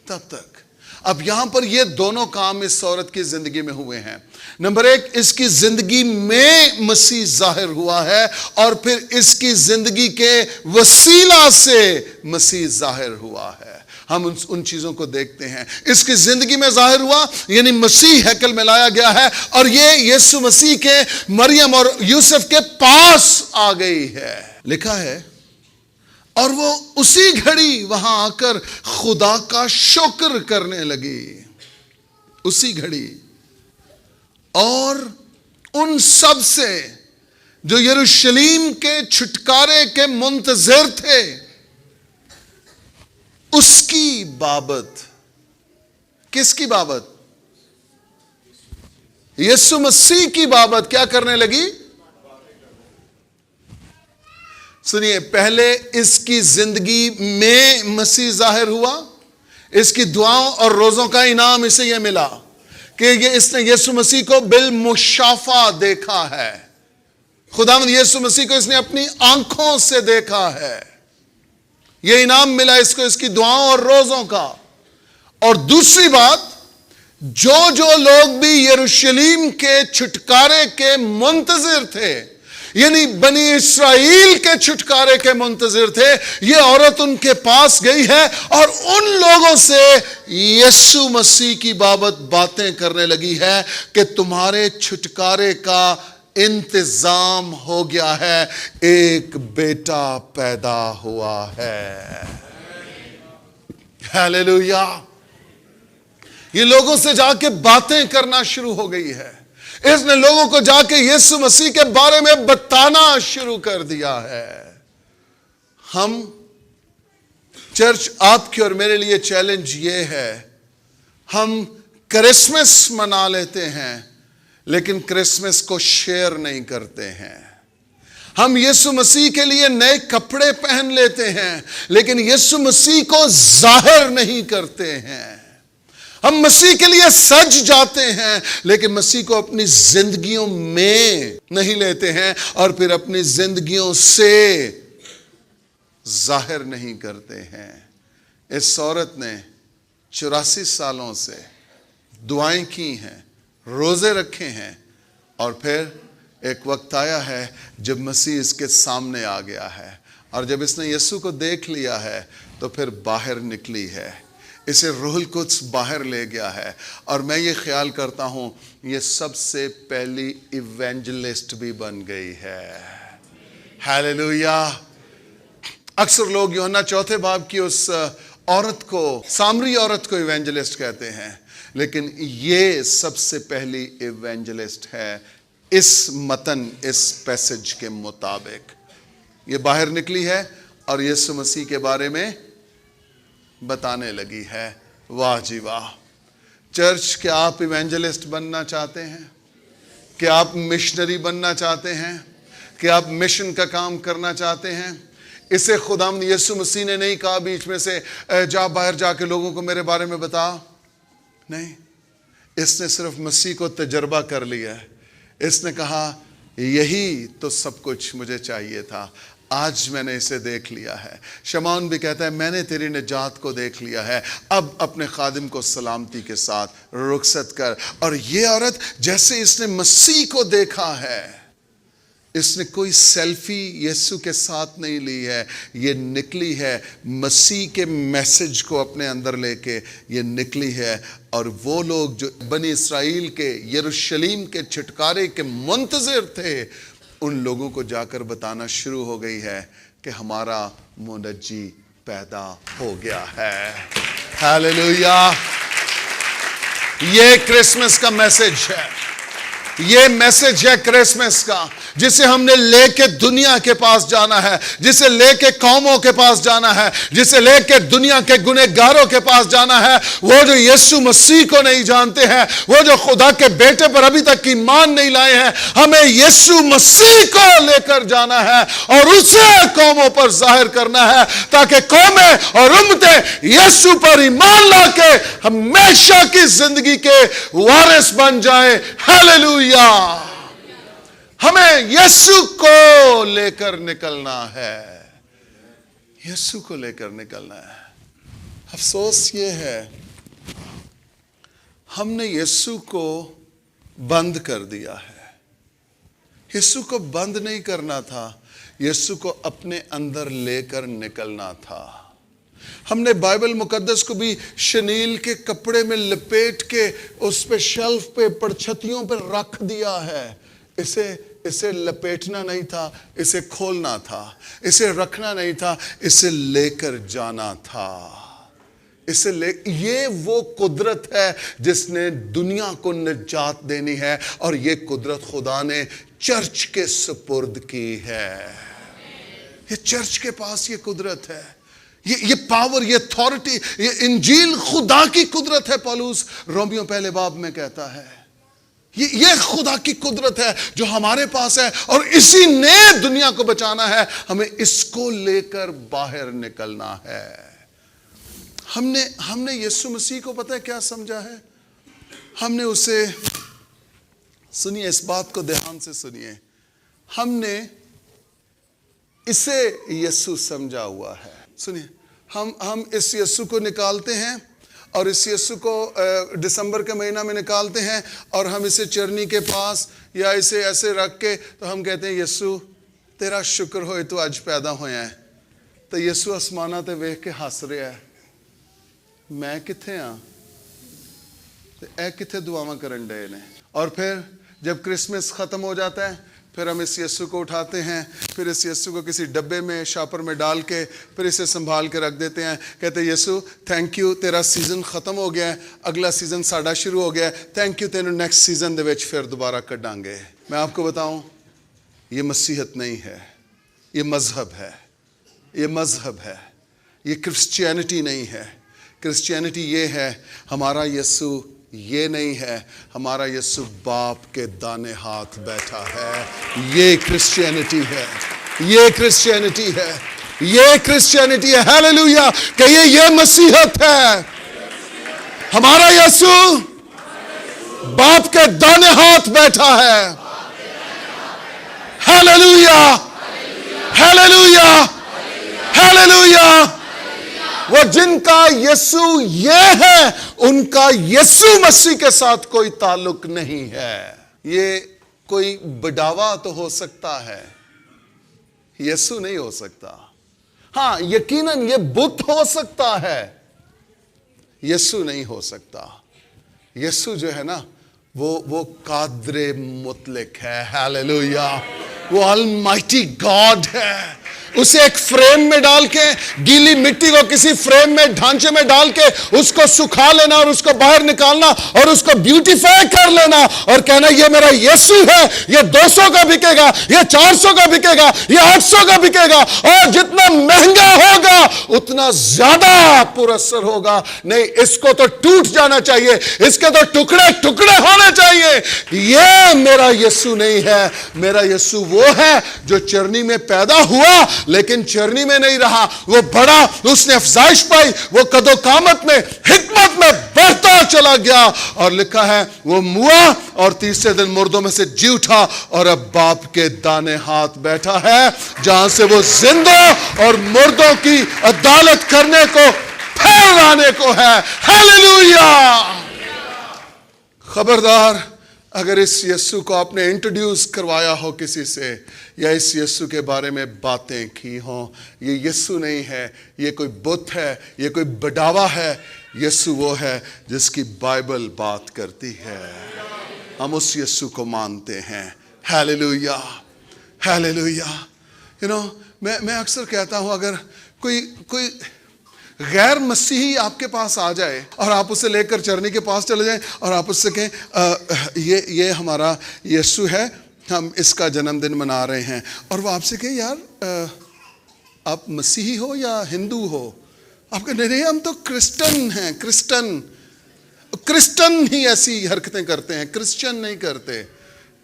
S1: تب تک. اب یہاں پر یہ دونوں کام اس عورت کی زندگی میں ہوئے ہیں. نمبر 1، اس کی زندگی میں مسیح ظاہر ہوا ہے، اور پھر اس کی زندگی کے وسیلہ سے مسیح ظاہر ہوا ہے. ہم ان چیزوں کو دیکھتے ہیں. اس کی زندگی میں ظاہر ہوا، یعنی مسیح ہیکل میں لایا گیا ہے، اور یہ یسوع مسیح کے مریم اور یوسف کے پاس آ گئی ہے. لکھا ہے اور وہ اسی گھڑی وہاں آ کر خدا کا شکر کرنے لگی. اسی گھڑی. اور ان سب سے جو یروشلیم کے چھٹکارے کے منتظر تھے، اس کی بابت. کس کی بابت؟ یسوع مسیح کی بابت کیا کرنے لگی؟ سنیے، پہلے اس کی زندگی میں مسیح ظاہر ہوا. اس کی دعاؤں اور روزوں کا انعام اسے یہ ملا کہ اس نے یسوع مسیح کو بالمشافہ دیکھا ہے. خداوند یسوع مسیح کو اس نے اپنی آنکھوں سے دیکھا ہے. یہ انعام ملا اس کو، اس کی دعاؤں اور روزوں کا. اور دوسری بات، جو لوگ بھی یروشلیم کے چھٹکارے کے منتظر تھے، یعنی بنی اسرائیل کے چھٹکارے کے منتظر تھے، یہ عورت ان کے پاس گئی ہے اور ان لوگوں سے یسوع مسیح کی بابت باتیں کرنے لگی ہے کہ تمہارے چھٹکارے کا انتظام ہو گیا ہے، ایک بیٹا پیدا ہوا ہے. ہیلیلویا. یہ لوگوں سے جا کے باتیں کرنا شروع ہو گئی ہے. اس نے لوگوں کو جا کے یسوع مسیح کے بارے میں بتانا شروع کر دیا ہے. ہم چرچ، آپ کی اور میرے لیے چیلنج یہ ہے، ہم کرسمس منا لیتے ہیں لیکن کرسمس کو شیئر نہیں کرتے ہیں. ہم یسوع مسیح کے لیے نئے کپڑے پہن لیتے ہیں لیکن یسوع مسیح کو ظاہر نہیں کرتے ہیں. ہم مسیح کے لیے سج جاتے ہیں لیکن مسیح کو اپنی زندگیوں میں نہیں لیتے ہیں اور پھر اپنی زندگیوں سے ظاہر نہیں کرتے ہیں. اس عورت نے 84 سالوں سے دعائیں کی ہیں، روزے رکھے ہیں، اور پھر ایک وقت آیا ہے جب مسیح اس کے سامنے آ گیا ہے، اور جب اس نے یسوع کو دیکھ لیا ہے تو پھر باہر نکلی ہے. اسے روح القدس باہر لے گیا ہے. اور میں یہ خیال کرتا ہوں یہ سب سے پہلی ایونجلسٹ بھی بن گئی ہے. ہیلیلویا. اکثر لوگ یوحنا 4 باب کی اس عورت کو، سامری عورت کو ایونجلسٹ کہتے ہیں، لیکن یہ سب سے پہلی ایونجلسٹ ہے اس متن، اس پیسج کے مطابق. یہ باہر نکلی ہے اور یسوع مسیح کے بارے میں بتانے لگی ہے. واہ جی واہ. چرچ، کیا آپ ایونجلسٹ بننا چاہتے ہیں؟ کیا آپ مشنری بننا چاہتے ہیں؟ کیا آپ مشن کا کام کرنا چاہتے ہیں؟ اسے خداوند یسوع مسیح نے نہیں کہا بیچ میں سے جا باہر جا کے لوگوں کو میرے بارے میں بتا. نہیں، اس نے صرف مسیح کو تجربہ کر لیا ہے. اس نے کہا یہی تو سب کچھ مجھے چاہیے تھا، آج میں نے اسے دیکھ لیا ہے. شمعون بھی کہتا ہے میں نے تیری نجات کو دیکھ لیا ہے، اب اپنے خادم کو سلامتی کے ساتھ رخصت کر. اور یہ عورت جیسے اس نے مسیح کو دیکھا ہے، اس نے کوئی سیلفی یسوع کے ساتھ نہیں لی ہے، یہ نکلی ہے مسیح کے میسج کو اپنے اندر لے کے، یہ نکلی ہے. اور وہ لوگ جو بنی اسرائیل کے یروشلیم کے چھٹکارے کے منتظر تھے، ان لوگوں کو جا کر بتانا شروع ہو گئی ہے کہ ہمارا منجی پیدا ہو گیا ہے. ہیلیلویا. یہ کرسمس کا میسج ہے. یہ میسج ہے کرسمس کا، جسے ہم نے لے کے دنیا کے پاس جانا ہے، جسے لے کے قوموں کے پاس جانا ہے، جسے لے کے دنیا کے گنہگاروں کے پاس جانا ہے. وہ جو یسوع مسیح کو نہیں جانتے ہیں، وہ جو خدا کے بیٹے پر ابھی تک ایمان نہیں لائے ہیں، ہمیں یسوع مسیح کو لے کر جانا ہے اور اسے قوموں پر ظاہر کرنا ہے تاکہ قومیں اور امتیں یسوع پر ایمان لا کے ہمیشہ کی زندگی کے وارث بن جائیں. ہیلیلویا. ہمیں یسوع کو لے کر نکلنا ہے. یسوع کو لے کر نکلنا ہے. افسوس یہ ہے ہم نے یسوع کو بند کر دیا ہے. یسوع کو بند نہیں کرنا تھا، یسوع کو اپنے اندر لے کر نکلنا تھا. ہم نے بائبل مقدس کو بھی شنیل کے کپڑے میں لپیٹ کے اس پہ شیلف پہ پرچھتیوں پہ رکھ دیا ہے. اسے لپیٹنا نہیں تھا، اسے کھولنا تھا. اسے رکھنا نہیں تھا، اسے لے کر جانا تھا. یہ وہ قدرت ہے جس نے دنیا کو نجات دینی ہے، اور یہ قدرت خدا نے چرچ کے سپرد کی ہے. یہ چرچ کے پاس یہ قدرت ہے، یہ پاور، یہ اتھارٹی، یہ انجیل خدا کی قدرت ہے. پولس رومیو پہلے باب میں کہتا ہے یہ خدا کی قدرت ہے جو ہمارے پاس ہے، اور اسی نے دنیا کو بچانا ہے. ہمیں اس کو لے کر باہر نکلنا ہے. ہم نے یسوع مسیح کو پتہ ہے کیا سمجھا ہے؟ ہم نے اسے، سنیے اس بات کو دھیان سے سنیے، ہم نے اسے یسوع سمجھا ہوا ہے. سنیے، ہم اس یسوع کو نکالتے ہیں اور اس یسوع کو دسمبر کے مہینہ میں نکالتے ہیں اور ہم اسے چرنی کے پاس یا اسے ایسے رکھ کے تو ہم کہتے ہیں یسوع تیرا شکر ہوئے تو اج پیدا ہویا ہے. تو یسوع آسمانہ تے ویکھ کے ہس رہا ہے، میں کتھے ہاں تے اے کتھے دعاواں کرن ڈے نے. اور پھر جب کرسمس ختم ہو جاتا ہے پھر ہم اس یسوع کو اٹھاتے ہیں, پھر اس یسوع کو کسی ڈبے میں شاپر میں ڈال کے پھر اسے سنبھال کے رکھ دیتے ہیں. کہتے ہیں یسوع تھینک یو, تیرا سیزن ختم ہو گیا ہے, اگلا سیزن ساڈا شروع ہو گیا ہے, تھینک یو, تینوں نیکسٹ سیزن دے وچ پھر دوبارہ کڈاں گے. میں آپ کو بتاؤں, یہ مسیحت نہیں ہے, یہ مذہب ہے, یہ مذہب ہے, یہ کرسچینٹی نہیں ہے. کرسچینٹی یہ ہے, ہمارا یسوع یہ نہیں ہے, ہمارا یسوع باپ کے دانے ہاتھ بیٹھا ہے. یہ کرسچینٹی ہے, یہ کرسچینٹی ہے, یہ کرسچینٹی ہے. ہیلیلویا, کہیے یہ مسیحت ہے. ہمارا یسوع باپ کے دانے ہاتھ بیٹھا ہے. Hallelujah, hallelujah, hallelujah. وہ جن کا یسوع یہ ہے ان کا یسوع مسیح کے ساتھ کوئی تعلق نہیں ہے. یہ کوئی بڑھاوا تو ہو سکتا ہے, یسوع نہیں ہو سکتا. ہاں یقیناً یہ بت ہو سکتا ہے, یسوع نہیں ہو سکتا. یسوع جو ہے نا وہ قادر مطلق ہے. ہیلیلویا, وہ المائٹی گاڈ ہے. اسے ایک فریم میں ڈال کے, گیلی مٹی کو کسی فریم میں ڈھانچے میں ڈال کے اس کو سکھا لینا اور اس کو باہر نکالنا اور اس کو بیوٹیفائی کر لینا اور کہنا یہ میرا یسوع ہے, یہ 200 کا بکے گا, یہ 400 کا بکے گا, یہ 800 کا بکے گا, اور جتنا مہنگا ہوگا اتنا زیادہ پر اثر ہوگا. نہیں, اس کو تو ٹوٹ جانا چاہیے, اس کے تو ٹکڑے ٹکڑے ہونے چاہیے. یہ میرا یسوع نہیں ہے. میرا یسوع وہ ہے جو چرنی میں پیدا ہوا لیکن چرنی میں نہیں رہا, وہ بڑا, اس نے افزائش پائی, وہ قد و قامت میں حکمت میں بڑھتا چلا گیا, اور لکھا ہے وہ موا اور تیسرے دن مردوں میں سے جی اٹھا اور اب باپ کے دانے ہاتھ بیٹھا ہے جہاں سے وہ زندوں اور مردوں کی عدالت کرنے کو پھر لانے کو ہے. ہیلیلویا. خبردار, اگر اس یسوع کو آپ نے انٹروڈیوس کروایا ہو کسی سے یا اس یسوع کے بارے میں باتیں کی ہوں, یہ یسوع نہیں ہے, یہ کوئی بت ہے, یہ کوئی بڑھاوا ہے. یسوع وہ ہے جس کی بائبل بات کرتی ہے. ہم اس یسوع کو مانتے ہیں. Hallelujah, hallelujah. میں اکثر کہتا ہوں, اگر کوئی غیر مسیحی آپ کے پاس آ جائے اور آپ اسے لے کر چرنی کے پاس چلے جائیں اور آپ اس سے کہیں یہ ہمارا یسوع ہے, ہم اس کا جنم دن منا رہے ہیں, اور وہ آپ سے کہیں یار آپ مسیحی ہو یا ہندو ہو, آپ کہیں نہیں ہم تو کرسچن ہیں. کرسچن ہی ایسی حرکتیں کرتے ہیں, کرسچن نہیں کرتے.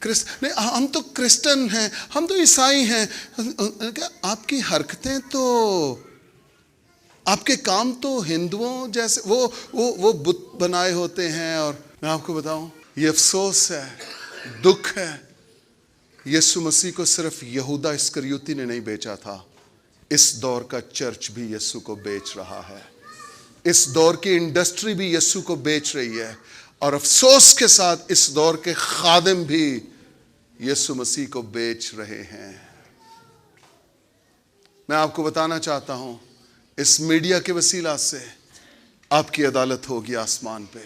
S1: نہیں, ہم تو کرسچن ہیں, ہم تو عیسائی ہیں. آپ کی حرکتیں تو, آپ کے کام تو ہندوؤں جیسے وہ بت بنائے ہوتے ہیں. اور میں آپ کو بتاؤں, یہ افسوس ہے, دکھ ہے, یسوع مسیح کو صرف یہودا اسکریوتی نے نہیں بیچا تھا, اس دور کا چرچ بھی یسوع کو بیچ رہا ہے. اس دور کی انڈسٹری بھی یسوع کو بیچ رہی ہے, اور افسوس کے ساتھ اس دور کے خادم بھی یسوع مسیح کو بیچ رہے ہیں. میں آپ کو بتانا چاہتا ہوں, اس میڈیا کے وسیلہ سے آپ کی عدالت ہوگی آسمان پہ,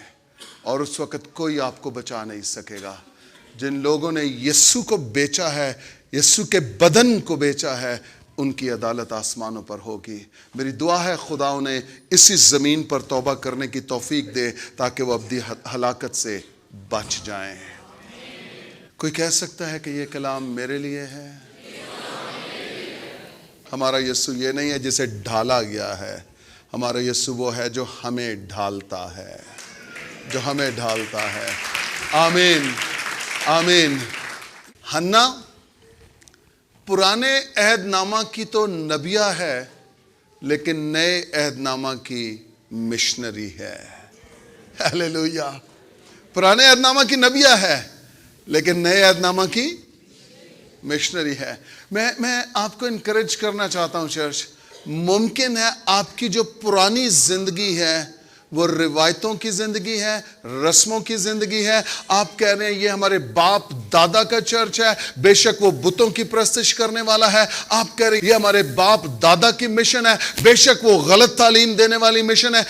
S1: اور اس وقت کوئی آپ کو بچا نہیں سکے گا. جن لوگوں نے یسوع کو بیچا ہے, یسوع کے بدن کو بیچا ہے, ان کی عدالت آسمانوں پر ہوگی. میری دعا ہے خدا انہیں اسی زمین پر توبہ کرنے کی توفیق دے تاکہ وہ ابدی ہلاکت سے بچ جائیں. کوئی کہہ سکتا ہے کہ یہ کلام میرے لیے ہے؟ ہمارا یسوع یہ نہیں ہے جسے ڈھالا گیا ہے, ہمارا یسوع وہ ہے جو ہمیں ڈھالتا ہے, جو ہمیں ڈھالتا ہے. آمین, آمین. حنا پرانے عہد نامہ کی تو نبیہ ہے, لیکن نئے عہد نامہ کی مشنری ہے. ہیلیلویا. پرانے عہد نامہ کی نبیہ ہے, لیکن نئے عہد نامہ کی مشنری ہے. میں آپ کو انکریج کرنا چاہتا ہوں چرچ, ممکن ہے آپ کی جو پرانی زندگی ہے وہ روایتوں کی زندگی ہے, رسموں کی زندگی ہے. آپ کہہ رہے ہیں یہ ہمارے باپ دادا کا چرچ ہے، بے شک وہ بتوں کی پرستش کرنے والا ہے. آپ کہہ رہے یہ ہمارے باپ دادا کی مشن ہے، بے شک وہ غلط تعلیم دینے والی مشن ہے.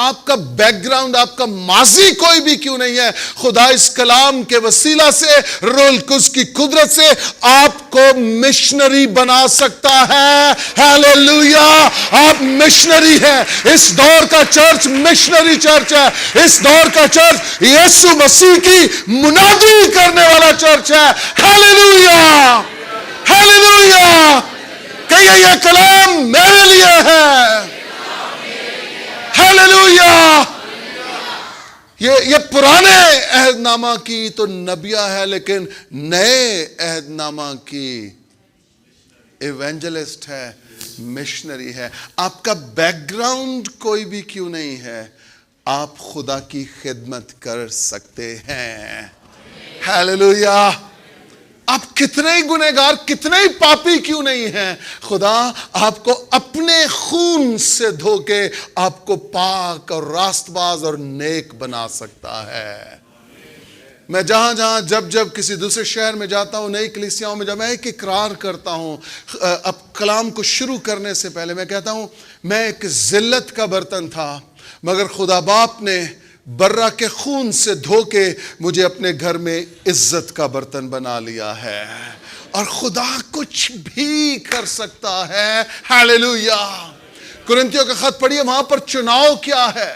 S1: آپ کا بیک گراؤنڈ، آپ کا ماضی کوئی بھی کیوں نہیں ہے، خدا اس کلام کے وسیلہ سے، روح القدس کی قدرت سے آپ کو مشنری بنا سکتا ہے. ہیلیلویا، آپ مشنری ہیں. اس دور کا چرچ مشنری چرچ ہے. اس دور کا چرچ یسوع مسیح کی منادی کرنے والا چرچ ہے. Hallelujah, hallelujah. کہیے یہ کلام میرے لیے ہے. ہیلیلویا. یہ پرانے عہد نامہ کی تو نبیہ ہے، لیکن نئے عہد نامہ کی ایونجلسٹ ہے، مشنری ہے. آپ کا بیک گراؤنڈ کوئی بھی کیوں نہیں ہے، آپ خدا کی خدمت کر سکتے ہیں. ہیلیلویا. آپ کتنے ہی گنہگار، کتنے ہی پاپی کیوں نہیں ہیں، خدا آپ کو اپنے خون سے دھو کے آپ کو پاک اور راست باز اور نیک بنا سکتا ہے. میں جہاں جب کسی دوسرے شہر میں جاتا ہوں، نئی کلیسیاؤں میں، جب میں ایک اقرار کرتا ہوں، اب کلام کو شروع کرنے سے پہلے میں کہتا ہوں میں ایک ذلت کا برتن تھا، مگر خدا باپ نے برہ کے خون سے دھو کے مجھے اپنے گھر میں عزت کا برتن بنا لیا ہے، اور خدا کچھ بھی کر سکتا ہے. ہیلیلویا. کرنتھیوں کا خط پڑھیے، وہاں پر چناؤ کیا ہے.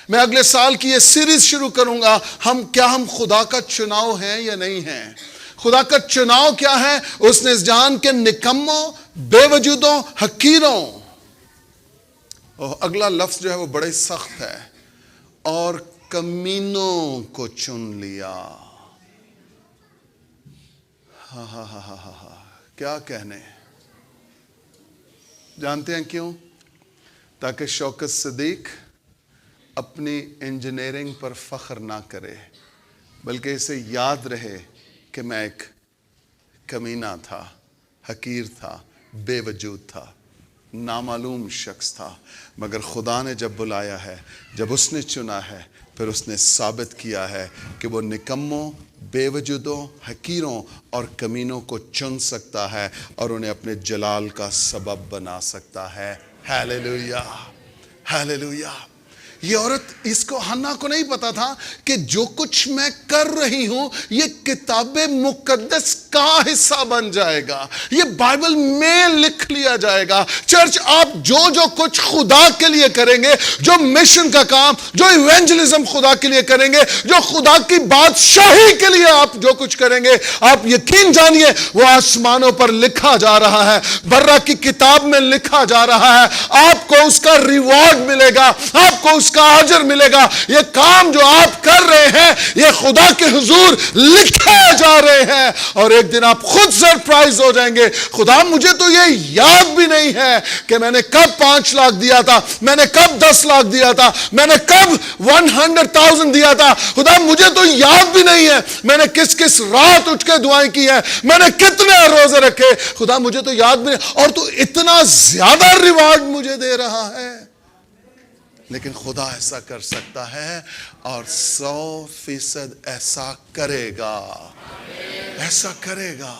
S1: میں اگلے سال کی یہ سیریز شروع کروں گا، ہم خدا کا چناؤ ہیں یا نہیں ہیں. خدا کا چناؤ کیا ہے؟ اس نے اس جہان کے نکموں، بے وجودوں، حقیروں، اگلا لفظ جو ہے وہ بڑا ہی سخت ہے، اور کمینوں کو چن لیا. کیا کہنے. جانتے ہیں کیوں؟ تاکہ شوکت صدیق اپنی انجینئرنگ پر فخر نہ کرے، بلکہ اسے یاد رہے کہ میں ایک کمینہ تھا، حقیر تھا، بے وجود تھا، نامعلوم شخص تھا. مگر خدا نے جب بلایا ہے، جب اس نے چنا ہے، پھر اس نے ثابت کیا ہے کہ وہ نکموں، بے وجودوں، حقیروں اور کمینوں کو چن سکتا ہے اور انہیں اپنے جلال کا سبب بنا سکتا ہے. Hallelujah, hallelujah. یہ عورت، اس کو حنا کو نہیں پتا تھا کہ جو کچھ میں کر رہی ہوں یہ کتاب مقدس کا حصہ بن جائے گا، یہ بائبل میں لکھ لیا جائے گا. چرچ، آپ جو کچھ خدا کے لیے کریں گے، جو مشن کا کام، جو ایونجلزم خدا کے لیے کریں گے، جو خدا کی بادشاہی کے لیے آپ جو کچھ کریں گے، آپ یقین جانیے وہ آسمانوں پر لکھا جا رہا ہے، برہ کی کتاب میں لکھا جا رہا ہے. آپ کو اس کا ریوارڈ ملے گا، آپ کو اس کا اجر ملے گا. یہ کام جو آپ کر رہے ہیں یہ خدا کے حضور لکھے جا رہے ہیں، اور ایک دن آپ خود سرپرائز ہو جائیں گے. خدا، مجھے تو یہ یاد بھی نہیں ہے کہ میں نے کب 5 لاکھ دیا تھا، میں نے کب 10 لاکھ دیا تھا، میں نے کب 100,000 دیا تھا. خدا، مجھے تو یاد بھی نہیں ہے میں نے کس رات اٹھ کے دعائیں کی ہیں، میں نے کتنے روزے رکھے. خدا، مجھے تو یاد بھی نہیں، اور تو اتنا زیادہ ریوارڈ مجھے دے رہا ہے. لیکن خدا ایسا کر سکتا ہے، اور 100% ایسا کرے گا. ایسا کرے گا.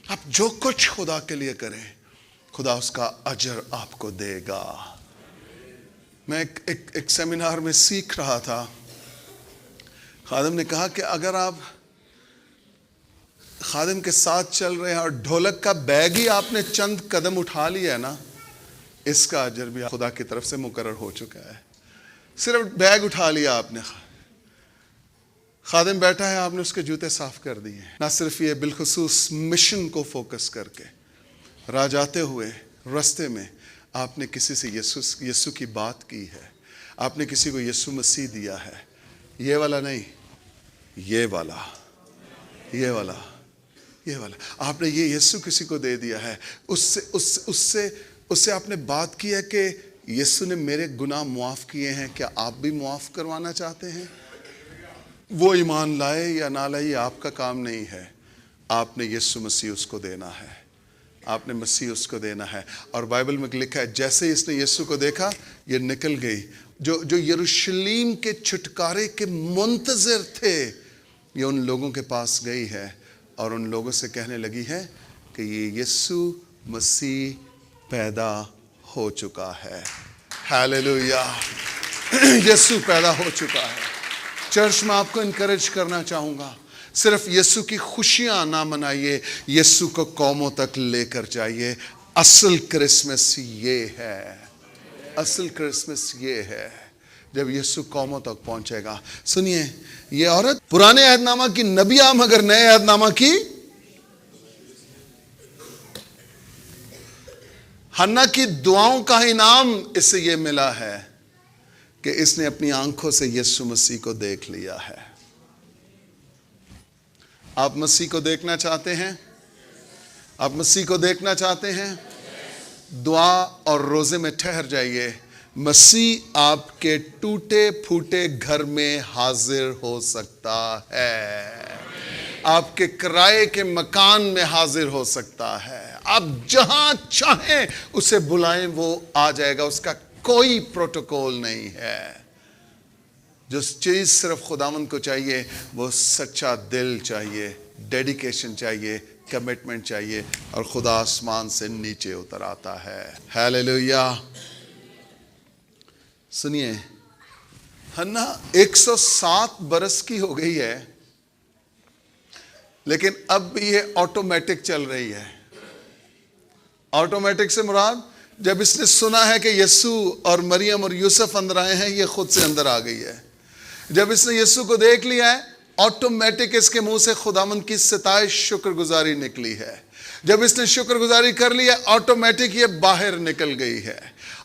S1: آپ جو کچھ خدا کے لیے کریں، خدا اس کا اجر آپ کو دے گا. میں ایک سیمینار میں سیکھ رہا تھا. خادم نے کہا کہ اگر آپ خادم کے ساتھ چل رہے ہیں اور ڈھولک کا بیگ ہی آپ نے چند قدم اٹھا لیا ہے نا، اس کا اجر بھی خدا کی طرف سے مقرر ہو چکا ہے. صرف بیگ اٹھا لیا آپ نے، خادم بیٹھا ہے، آپ نے اس کے جوتے صاف کر دیے. نہ صرف یہ، بالخصوص مشن کو فوکس کر کے راہ جاتے ہوئے رستے میں آپ نے کسی سے یسوع کی بات کی ہے، آپ نے کسی کو یسوع مسیح دیا ہے. یہ والا نہیں، یہ والا، یہ والا، یہ والا. آپ نے یہ یسوع کسی کو دے دیا ہے. اس سے آپ نے بات کی ہے کہ یسوع نے میرے گناہ معاف کیے ہیں، کیا آپ بھی معاف کروانا چاہتے ہیں؟ وہ ایمان لائے یا نہ لائے یہ آپ کا کام نہیں ہے. آپ نے یسوع مسیح اس کو دینا ہے، آپ نے مسیح اس کو دینا ہے. اور بائبل میں لکھا ہے جیسے ہی اس نے یسوع کو دیکھا یہ نکل گئی. جو یروشلیم کے چھٹکارے کے منتظر تھے یہ ان لوگوں کے پاس گئی ہے اور ان لوگوں سے کہنے لگی ہے کہ یہ یسوع مسیح پیدا ہو چکا ہے. ہیلیلویا. یسوع پیدا ہو چکا ہے. چرچ میں آپ کو انکریج کرنا چاہوں گا, صرف یسوع کی خوشیاں نہ منائیے, یسوع کو قوموں تک لے کر جائیے. اصل کرسمس یہ ہے, اصل کرسمس یہ ہے جب یسوع قوموں تک پہنچے گا. سنیے, یہ عورت پرانے عہد نامہ کی نبیہ مگر نئے عہد نامہ کی حنا کی دعاؤں کا انعام اسے یہ ملا ہے کہ اس نے اپنی آنکھوں سے یسوع مسیح کو دیکھ لیا ہے. آپ مسیح کو دیکھنا چاہتے ہیں؟ آپ مسیح کو دیکھنا چاہتے ہیں؟ دعا اور روزے میں ٹھہر جائیے. مسیح آپ کے ٹوٹے پھوٹے گھر میں حاضر ہو سکتا ہے, آپ کے کرائے کے مکان میں حاضر ہو سکتا ہے. آپ جہاں چاہیں اسے بلائیں, وہ آ جائے گا. اس کا کوئی پروٹوکول نہیں ہے. جو چیز صرف خداوند کو چاہیے وہ سچا دل چاہیے, ڈیڈیکیشن چاہیے, کمٹمنٹ چاہیے, اور خدا آسمان سے نیچے اتر آتا ہے. ہیلیلویا. سنیے, حنا 107 برس کی ہو گئی ہے, لیکن اب یہ آٹومیٹک چل رہی ہے. آٹومیٹک سے مراد, جب اس نے سنا ہے کہ یسوع اور مریم اور یوسف اندر آئے ہیں, یہ خود سے اندر آ گئی ہے. جب اس نے یسوع کو دیکھ لیا ہے, آٹومیٹک اس کے منہ سے خداوند کی ستائش شکر گزاری نکلی ہے. جب اس نے شکر گزاری کر لی ہے, آٹومیٹک یہ باہر نکل گئی ہے.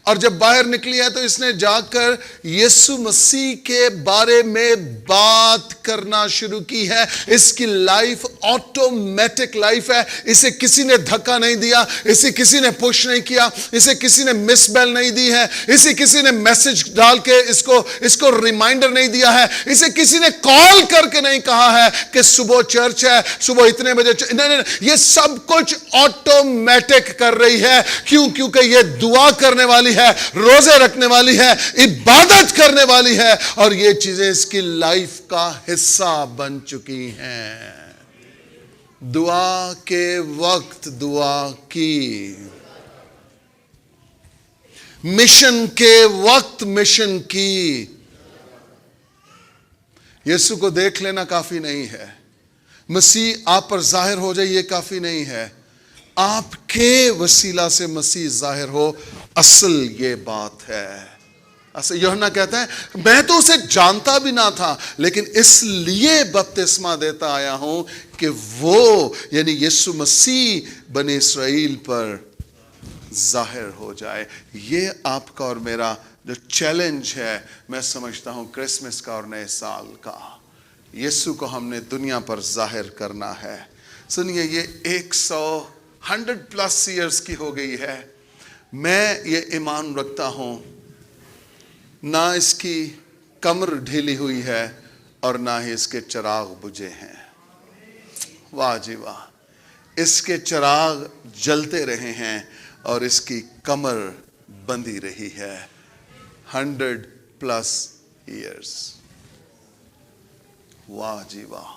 S1: اور جب باہر نکلی ہے تو اس نے جا کر یسوع مسیح کے بارے میں بات کرنا شروع کی ہے. اس کی لائف آٹومیٹک لائف ہے. اسے کسی نے دھکا نہیں دیا, اسے کسی نے پش نہیں کیا, اسے کسی نے مس بیل نہیں دی ہے, اسے کسی نے میسج ڈال کے اس کو ریمائنڈر نہیں دیا ہے, اسے کسی نے کال کر کے نہیں کہا ہے کہ صبح چرچ ہے, صبح اتنے بجے نہیں. یہ سب کچھ آٹومیٹک کر رہی ہے. کیونکہ یہ دعا کرنے والی ہے, روزے رکھنے والی ہے, عبادت کرنے والی ہے, اور یہ چیزیں اس کی لائف کا حصہ بن چکی ہیں. دعا کے وقت دعا کی, مشن کے وقت مشن کی. یسوع کو دیکھ لینا کافی نہیں ہے, مسیح آپ پر ظاہر ہو جائے یہ کافی نہیں ہے, آپ کے وسیلہ سے مسیح ظاہر ہو. اصل یہ بات ہے. اصل یوحنا کہتا ہے میں تو اسے جانتا بھی نہ تھا, لیکن اس لیے بپتسمہ دیتا آیا ہوں کہ وہ یعنی یسوع مسیح بنی اسرائیل پر ظاہر ہو جائے. یہ آپ کا اور میرا جو چیلنج ہے, میں سمجھتا ہوں کرسمس کا اور نئے سال کا, یسوع کو ہم نے دنیا پر ظاہر کرنا ہے. سنیے, یہ 100+ ایئرز کی ہو گئی ہے. میں یہ ایمان رکھتا ہوں, نہ اس کی کمر ڈھیلی ہوئی ہے اور نہ ہی اس کے چراغ بجھے ہیں. واہ جی واہ, اس کے چراغ جلتے رہے ہیں اور اس کی کمر بندھی رہی ہے. 100+ ایئرز. واہ جی واہ,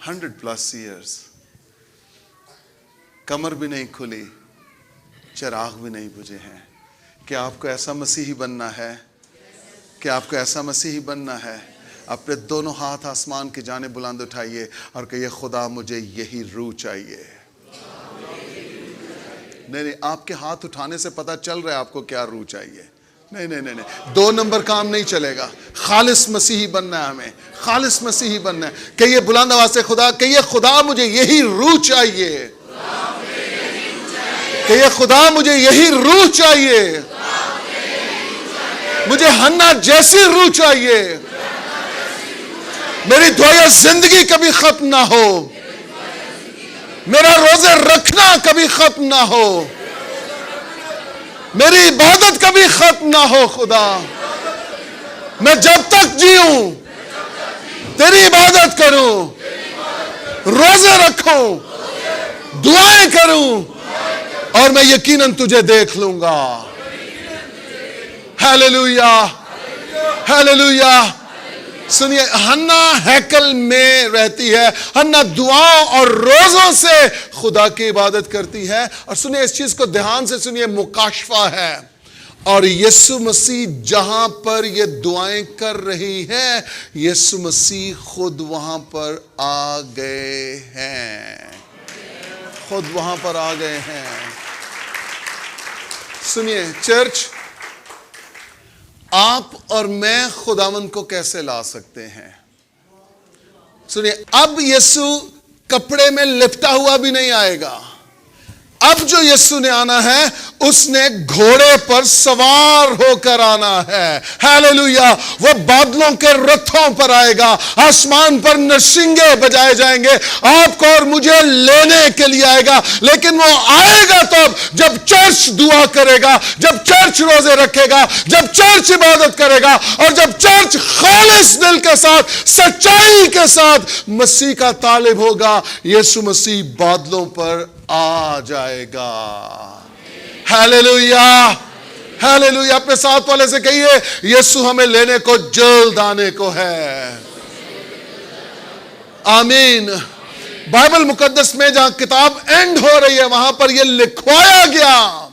S1: 100+ ایئرز. کمر بھی نہیں کھلی, چراغ بھی نہیں بجھے ہیں. کیا آپ کو ایسا مسیحی بننا ہے؟ کیا آپ کو ایسا مسیحی بننا ہے؟ اپنے دونوں ہاتھ آسمان کی جانب بلند اٹھائیے اور کہیے خدا مجھے یہی روح چاہیے. نہیں, آپ کے ہاتھ اٹھانے سے پتہ چل رہا ہے آپ کو کیا روح چاہیے. نہیں, 2 نمبر کام نہیں چلے گا. خالص مسیحی بننا ہے ہمیں, خالص مسیحی بننا ہے. کہیے بلند آواز سے خدا, کہیے خدا مجھے یہی روح چاہیے. کہیے خدا مجھے یہی روح چاہیے. مجھے حنا جیسی روح چاہیے. میری دعائیں زندگی کبھی ختم نہ ہو, میرا روزے رکھنا کبھی ختم نہ ہو, میری عبادت کبھی ختم نہ ہو. خدا میں جب تک جیوں تیری عبادت کروں, روزے رکھوں, دعائیں کروں, اور میں یقیناً تجھے دیکھ لوں گا. Hallelujah, hallelujah. سنیے، ہنا ہیکل میں رہتی ہے، ہنا دعاؤں اور روزوں سے خدا کی عبادت کرتی ہے. اور سنیے اس چیز کو دھیان سے سنیے، مکاشفہ ہے. اور یسوع مسیح جہاں پر یہ دعائیں کر رہی ہے، یسوع مسیح خود وہاں پر آ گئے ہیں. خود وہاں پر آ گئے ہیں. سنیے چرچ، آپ اور میں خداوند کو کیسے لا سکتے ہیں؟ سنیے، اب یسوع کپڑے میں لپٹا ہوا بھی نہیں آئے گا. اب جو یسوع نے آنا ہے، اس نے گھوڑے پر سوار ہو کر آنا ہے. ہیلیلویا. وہ بادلوں کے رتھوں پر آئے گا، آسمان پر نرسنگے بجائے جائیں گے، آپ کو اور مجھے لینے کے لیے آئے گا. لیکن وہ آئے گا تب جب چرچ دعا کرے گا، جب چرچ روزے رکھے گا، جب چرچ عبادت کرے گا، اور جب چرچ خالص دل کے ساتھ، سچائی کے ساتھ مسیح کا طالب ہوگا. یسوع مسیح بادلوں پر آ جائے گا. ہیلیلویا. ہیلیلویا. اپنے ساتھ والے سے کہیے، یسوع ہمیں لینے کو جلد آنے کو ہے. آمین. بائبل مقدس میں جہاں کتاب اینڈ ہو رہی ہے، وہاں پر یہ لکھوایا گیا،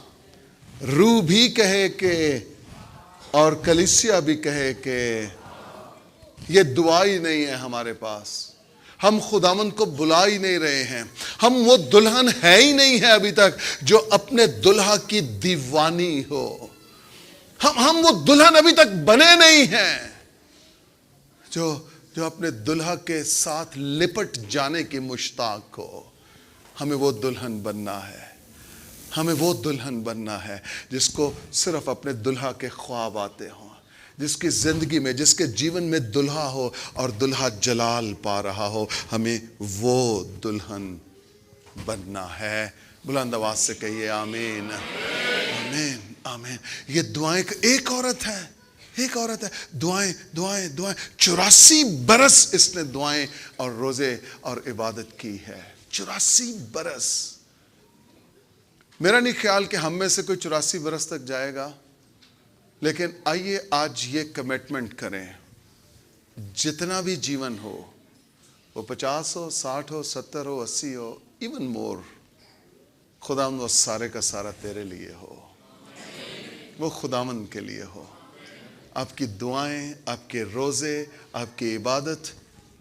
S1: روح بھی کہے کہ اور کلیسیا بھی کہے کہ یہ دعا ہی نہیں ہے ہمارے پاس. ہم خداوند کو بلا ہی نہیں رہے ہیں. ہم وہ دلہن ہے ہی نہیں ہے ابھی تک جو اپنے دلہا کی دیوانی ہو. ہم وہ دلہن ابھی تک بنے نہیں ہیں جو اپنے دلہا کے ساتھ لپٹ جانے کی مشتاق ہو. ہمیں وہ دلہن بننا ہے. ہمیں وہ دلہن بننا ہے جس کو صرف اپنے دلہا کے خواب آتے ہوں، جس کی زندگی میں، جس کے جیون میں دلہا ہو اور دلہا جلال پا رہا ہو. ہمیں وہ دلہن بننا ہے. بلند آواز سے کہیے آمین. آمین. آمین. یہ دعائیں، ایک عورت ہے، ایک عورت ہے، دعائیں دعائیں دعائیں. 84 برس اس نے دعائیں اور روزے اور عبادت کی ہے. 84 برس. میرا نہیں خیال کہ ہم میں سے کوئی 84 برس تک جائے گا، لیکن آئیے آج یہ کمٹمنٹ کریں، جتنا بھی جیون ہو، وہ 50 ہو، 60 ہو، 70 ہو، 80 ہو، ایون مور، خداوند وہ سارے کا سارا تیرے لیے ہو، وہ خداوند کے لیے ہو. آپ کی دعائیں، آپ کے روزے، آپ کی عبادت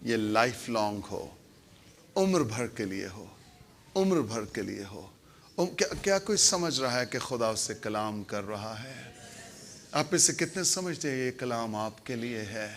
S1: یہ لائف لانگ ہو، عمر بھر کے لیے ہو، عمر بھر کے لیے ہو. کیا کوئی سمجھ رہا ہے کہ خدا اس سے کلام کر رہا ہے؟ آپ میں سے کتنے سمجھتے ہیں یہ کلام آپ کے لیے ہے؟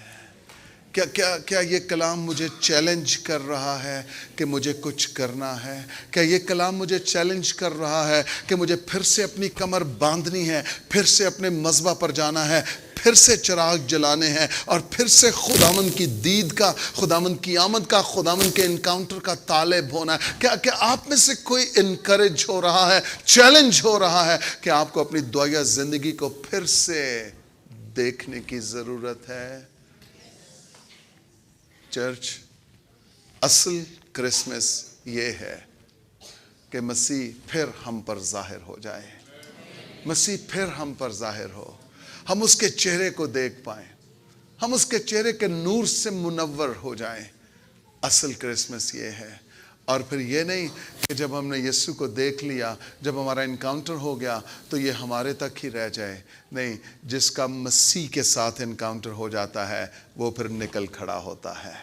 S1: کیا یہ کلام مجھے چیلنج کر رہا ہے کہ مجھے کچھ کرنا ہے؟ کیا یہ کلام مجھے چیلنج کر رہا ہے کہ مجھے پھر سے اپنی کمر باندھنی ہے، پھر سے اپنے مذبح پر جانا ہے، پھر سے چراغ جلانے ہیں، اور پھر سے خداوند کی دید کا، خداوند کی آمد کا، خداوند کے انکاؤنٹر کا طالب ہونا ہے؟ کیا آپ میں سے کوئی انکریج ہو رہا ہے، چیلنج ہو رہا ہے کہ آپ کو اپنی دعائیہ زندگی کو پھر سے دیکھنے کی ضرورت ہے؟ چرچ، اصل کرسمس یہ ہے کہ مسیح پھر ہم پر ظاہر ہو جائے. مسیح پھر ہم پر ظاہر ہو، ہم اس کے چہرے کو دیکھ پائیں، ہم اس کے چہرے کے نور سے منور ہو جائیں. اصل کرسمس یہ ہے. اور پھر یہ نہیں کہ جب ہم نے یسوع کو دیکھ لیا، جب ہمارا انکاؤنٹر ہو گیا تو یہ ہمارے تک ہی رہ جائے. نہیں، جس کا مسیح کے ساتھ انکاؤنٹر ہو جاتا ہے وہ پھر نکل کھڑا ہوتا ہے،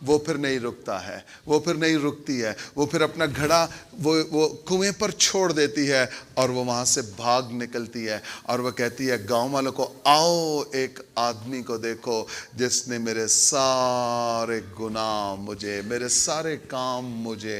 S1: وہ پھر نہیں رکتا ہے، وہ پھر نہیں رکتی ہے، وہ پھر اپنا گھڑا وہ کنویں پر چھوڑ دیتی ہے، اور وہ وہاں سے بھاگ نکلتی ہے، اور وہ کہتی ہے گاؤں والوں کو، آؤ ایک آدمی کو دیکھو جس نے میرے سارے گناہ مجھے، میرے سارے کام مجھے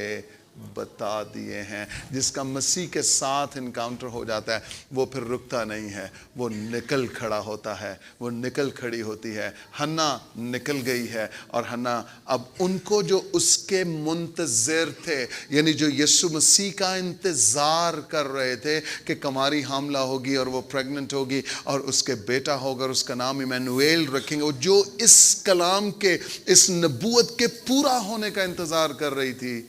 S1: بتا دیے ہیں. جس کا مسیح کے ساتھ انکاؤنٹر ہو جاتا ہے وہ پھر رکتا نہیں ہے، وہ نکل کھڑا ہوتا ہے، وہ نکل کھڑی ہوتی ہے. حنا نکل گئی ہے، اور حنا اب ان کو جو اس کے منتظر تھے، یعنی جو یسوع مسیح کا انتظار کر رہے تھے کہ کماری حاملہ ہوگی اور وہ پریگننٹ ہوگی اور اس کے بیٹا ہوگا اور اس کا نام ایمانویل رکھیں گے، جو اس کلام کے، اس نبوت کے پورا ہونے کا انتظار کر رہی تھی،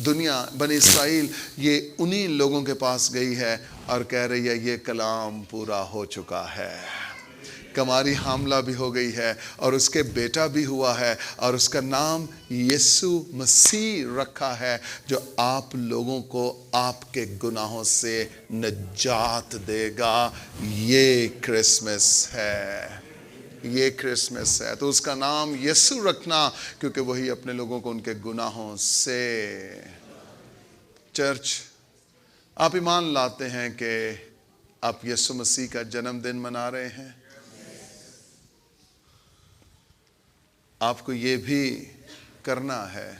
S1: دنیا، بنی اسرائیل، یہ انہی لوگوں کے پاس گئی ہے اور کہہ رہی ہے یہ کلام پورا ہو چکا ہے. کماری حاملہ بھی ہو گئی ہے اور اس کے بیٹا بھی ہوا ہے اور اس کا نام یسوع مسیح رکھا ہے جو آپ لوگوں کو آپ کے گناہوں سے نجات دے گا. یہ کرسمس ہے, یہ کرسمس ہے. تو اس کا نام یسوع رکھنا کیونکہ وہی اپنے لوگوں کو ان کے گناہوں سے. چرچ, آپ ایمان لاتے ہیں کہ آپ یسوع مسیح کا جنم دن منا رہے ہیں؟ آپ کو یہ بھی کرنا ہے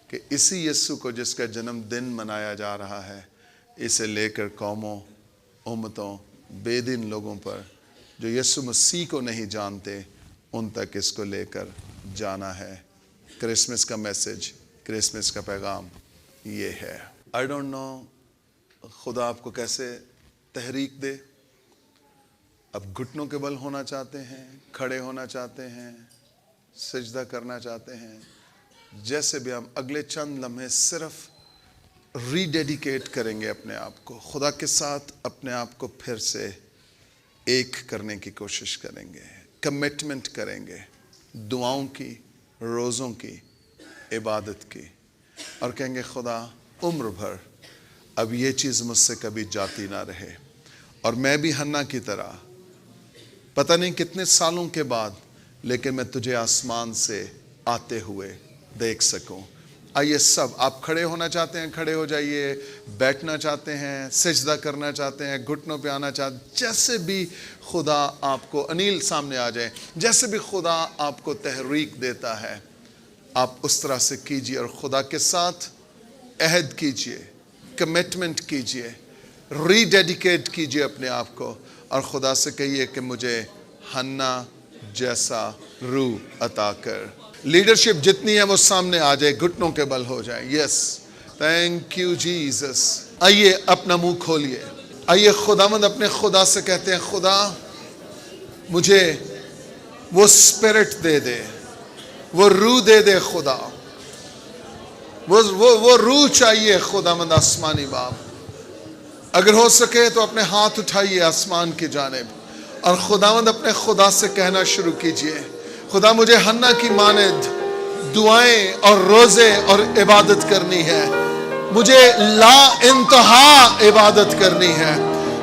S1: کہ اسی یسوع کو جس کا جنم دن منایا جا رہا ہے, اسے لے کر قوموں, امتوں, بے دین لوگوں پر جو یسوع مسیح کو نہیں جانتے ان تک اس کو لے کر جانا ہے. کرسمس کا میسج, کرسمس کا پیغام یہ ہے. I don't know خدا آپ کو کیسے تحریک دے. اب گھٹنوں کے بل ہونا چاہتے ہیں, کھڑے ہونا چاہتے ہیں, سجدہ کرنا چاہتے ہیں, جیسے بھی ہم اگلے چند لمحے صرف ری ڈیڈیکیٹ کریں گے اپنے آپ کو, خدا کے ساتھ اپنے آپ کو پھر سے ایک کرنے کی کوشش کریں گے, کمٹمنٹ کریں گے دعاؤں کی, روزوں کی, عبادت کی, اور کہیں گے خدا عمر بھر اب یہ چیز مجھ سے کبھی جاتی نہ رہے, اور میں بھی حنا کی طرح پتہ نہیں کتنے سالوں کے بعد لیکن میں تجھے آسمان سے آتے ہوئے دیکھ سکوں. آئیے سب, آپ کھڑے ہونا چاہتے ہیں کھڑے ہو جائیے, بیٹھنا چاہتے ہیں, سجدہ کرنا چاہتے ہیں, گھٹنوں پہ آنا چاہتے ہیں, جیسے بھی خدا آپ کو, انیل سامنے آ جائیں, جیسے بھی خدا آپ کو تحریک دیتا ہے آپ اس طرح سے کیجئے اور خدا کے ساتھ عہد کیجئے, کمٹمنٹ کیجئے, ری ڈیڈیکیٹ کیجئے اپنے آپ کو, اور خدا سے کہیے کہ مجھے حنا جیسا روح عطا کر. لیڈرشپ جتنی ہے وہ سامنے آ جائے, گھٹنوں کے بل ہو جائیں. یس, تھینک یو جیزس. آئیے اپنا منہ کھولیے, آئیے خداوند اپنے خدا سے کہتے ہیں خدا مجھے وہ اسپرٹ دے دے, وہ روح دے دے خدا, وہ روح چاہیے خداوند آسمانی باپ. اگر ہو سکے تو اپنے ہاتھ اٹھائیے آسمان کی جانب اور خداوند اپنے خدا سے کہنا شروع کیجئے, خدا مجھے حنا کی مانند دعائیں اور روزے اور عبادت کرنی ہے, مجھے لا انتہا عبادت کرنی ہے.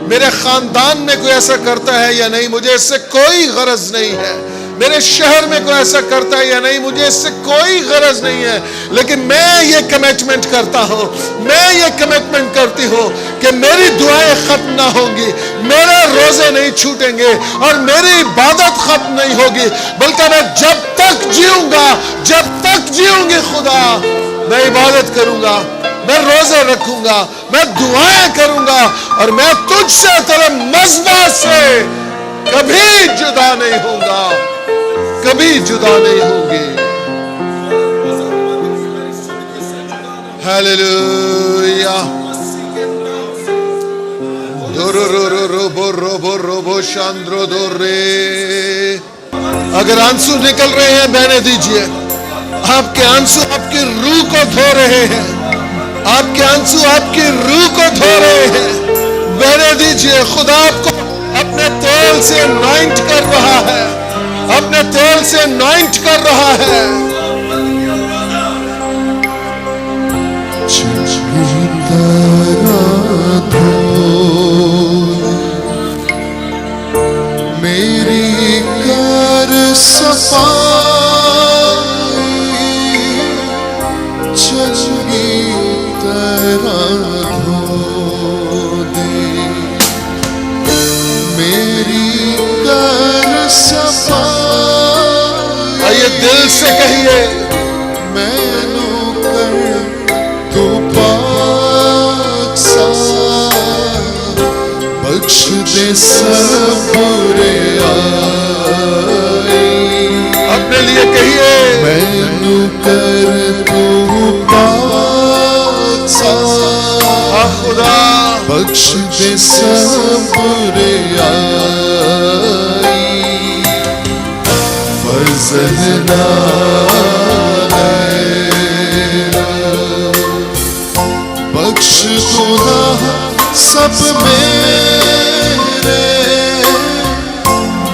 S1: میرے خاندان میں کوئی ایسا کرتا ہے یا نہیں, مجھے اس سے کوئی غرض نہیں ہے. میرے شہر میں کوئی ایسا کرتا ہے یا نہیں, مجھے اس سے کوئی غرض نہیں ہے, لیکن میں یہ کمٹمنٹ کرتا ہوں, میں یہ کمٹمنٹ کرتی ہوں کہ میری دعائیں ختم نہ ہوں گی, میرے روزے نہیں چھوٹیں گے اور میری عبادت ختم نہیں ہوگی, بلکہ میں جب تک جیوں گا, جب تک جیوں گی خدا میں عبادت کروں گا, میں روزے رکھوں گا, میں دعائیں کروں گا, اور میں تجھ سے تیرے مذبح سے کبھی جدا نہیں ہوں گا, کبھی جدا نہیں ہوں گی. ہیلیلویا. شاندرو دورے. اگر آنسو نکل رہے ہیں بہنے دیجئے, آپ کے آنسو آپ کی روح کو دھو رہے ہیں, آپ کے آنسو آپ کی روح کو دھو رہے ہیں, بہنے دیجئے. خدا آپ کو اپنے تیل سے انوائنٹ کر رہا ہے, اپنے تیل سے انوائنٹ کر رہا ہے.
S2: میری کر صفائی چنگی طرح دھو دے, میری کر صفائی.
S1: آئیے دل سے کہیے,
S2: میں نو کر تو پاک صاف, بخش دے سب برے
S1: اپنے لیے کہیے,
S2: میں نو کر تو پاک صاف,
S1: خدا
S2: بخش دے سب برے فضل بخش گناہ سب میرے,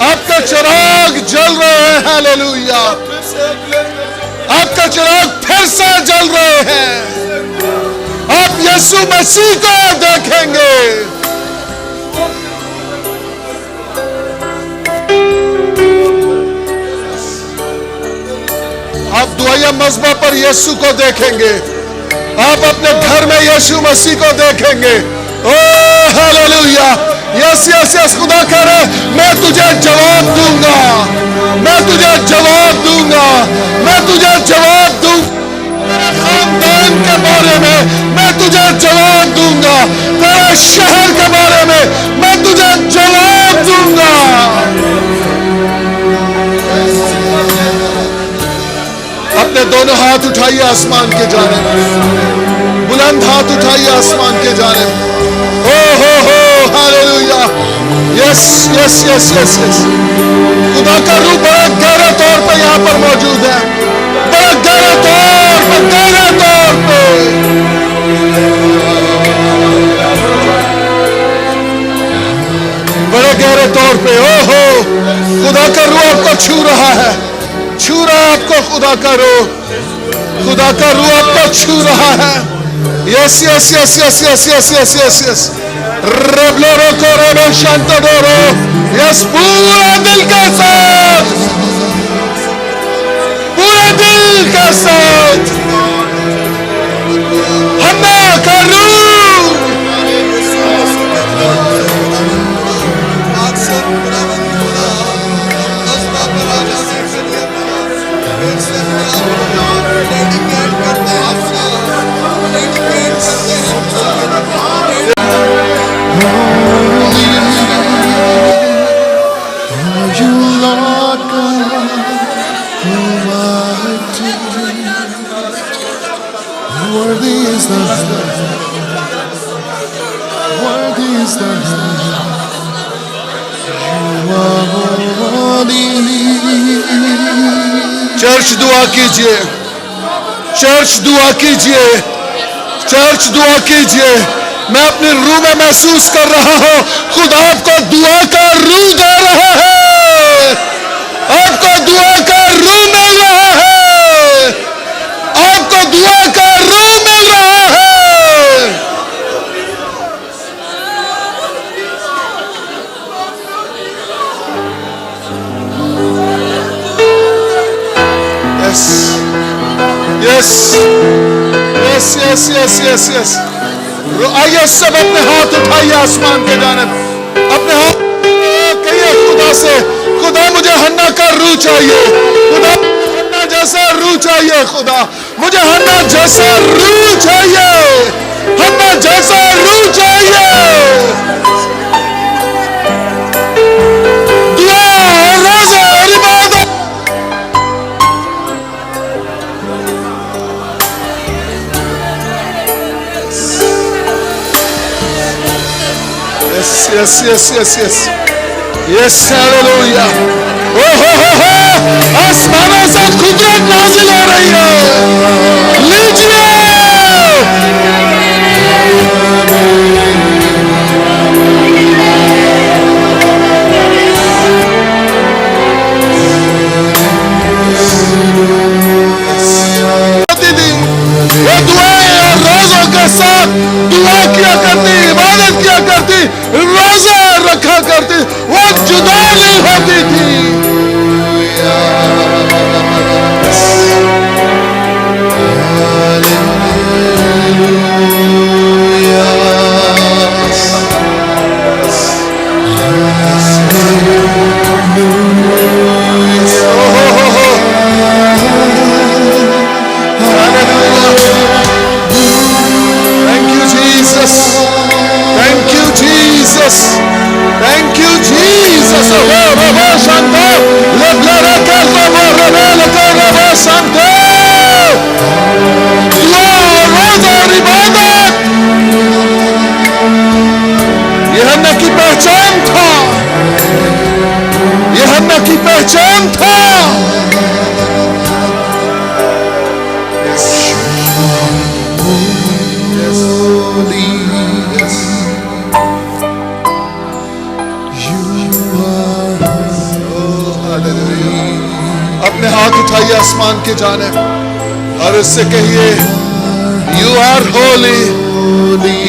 S1: آپ کا چراغ جل رہے ہیں. ہاللویا. آپ کا چراغ پھر سے جل رہے ہیں. آپ یسوع مسیح کو دیکھیں گے. آپ دعائیہ مذبح پر یسوع کو دیکھیں گے. آپ اپنے گھر میں یسوع مسیح کو دیکھیں گے. اوہ ہاللویا. یس یس یس. خدا کہہ رہا ہے میں تجھے جواب دوں گا. میں تجھے جواب دوں گا. میں تجھے جواب دوں گا. تیرے خاندان کے بارے میں تجھے جواب دوں گا. تیرے شہر کے بارے میں تجھے جواب دوں گا. اپنے دونوں ہاتھ اٹھائیے آسمان کے جانب. بلند ہاتھ اٹھائیے آسمان کے جانب. ہو ہاللویا. یس یس یس یس یس. خدا کا روح بڑا گہرے طور پہ یہاں پر موجود ہے. بڑا گہرے طور پہ گہرے طور پہ. بڑے گہرے طور پہ. اوہو خدا کا روح آپ کو چھو رہا ہے. چھو رہا ہے آپ کو خدا کا روح. خدا کا روح آپ کو چھو رہا ہے. یس یس یس یس یس یس یس یس یس. ربلورو کو ربو شانتو ڈورو. یس پورا دل کے ساتھ. پورے دل کے ساتھ. ہنا کا روح. چرچ دعا کیجئے. چرچ دعا کیجئے. چرچ دعا کیجئے. میں اپنی روح میں محسوس کر رہا ہوں خدا آپ کو دعا کا روح دے رہا ہے. آپ کو دعا کا روح مل رہا ہے. آپ کو دعا کا روح مل رہا ہے. یس یس یس یس یس یس. آئیے سب اپنے ہاتھ اٹھائیے آسمان کے جانب. اپنے ہاتھ کہیے خدا سے خدا مجھے ہنا کا روح چاہیے. خدا ہنا جیسا روح چاہیے. خدا مجھے ہنا جیسا روح چاہیے. ہنا جیسا روح چاہیے. دعا روزہ اور عبادت. Yes, yes, yes, yes. Yes, hallelujah. آسمانوں سے قدرت نازل ہو رہی ہے. لیجیے. وہ دعائیں اور روزوں کے ساتھ دعا کیا کرتی, عبادت کیا کرتی, روزہ رکھا کرتی. وہ جدا نہیں ہوتی تھی. پہچان تھا.
S2: You are
S1: اٹھائیے آسمان کی جانب اور اس سے کہیے You are holy,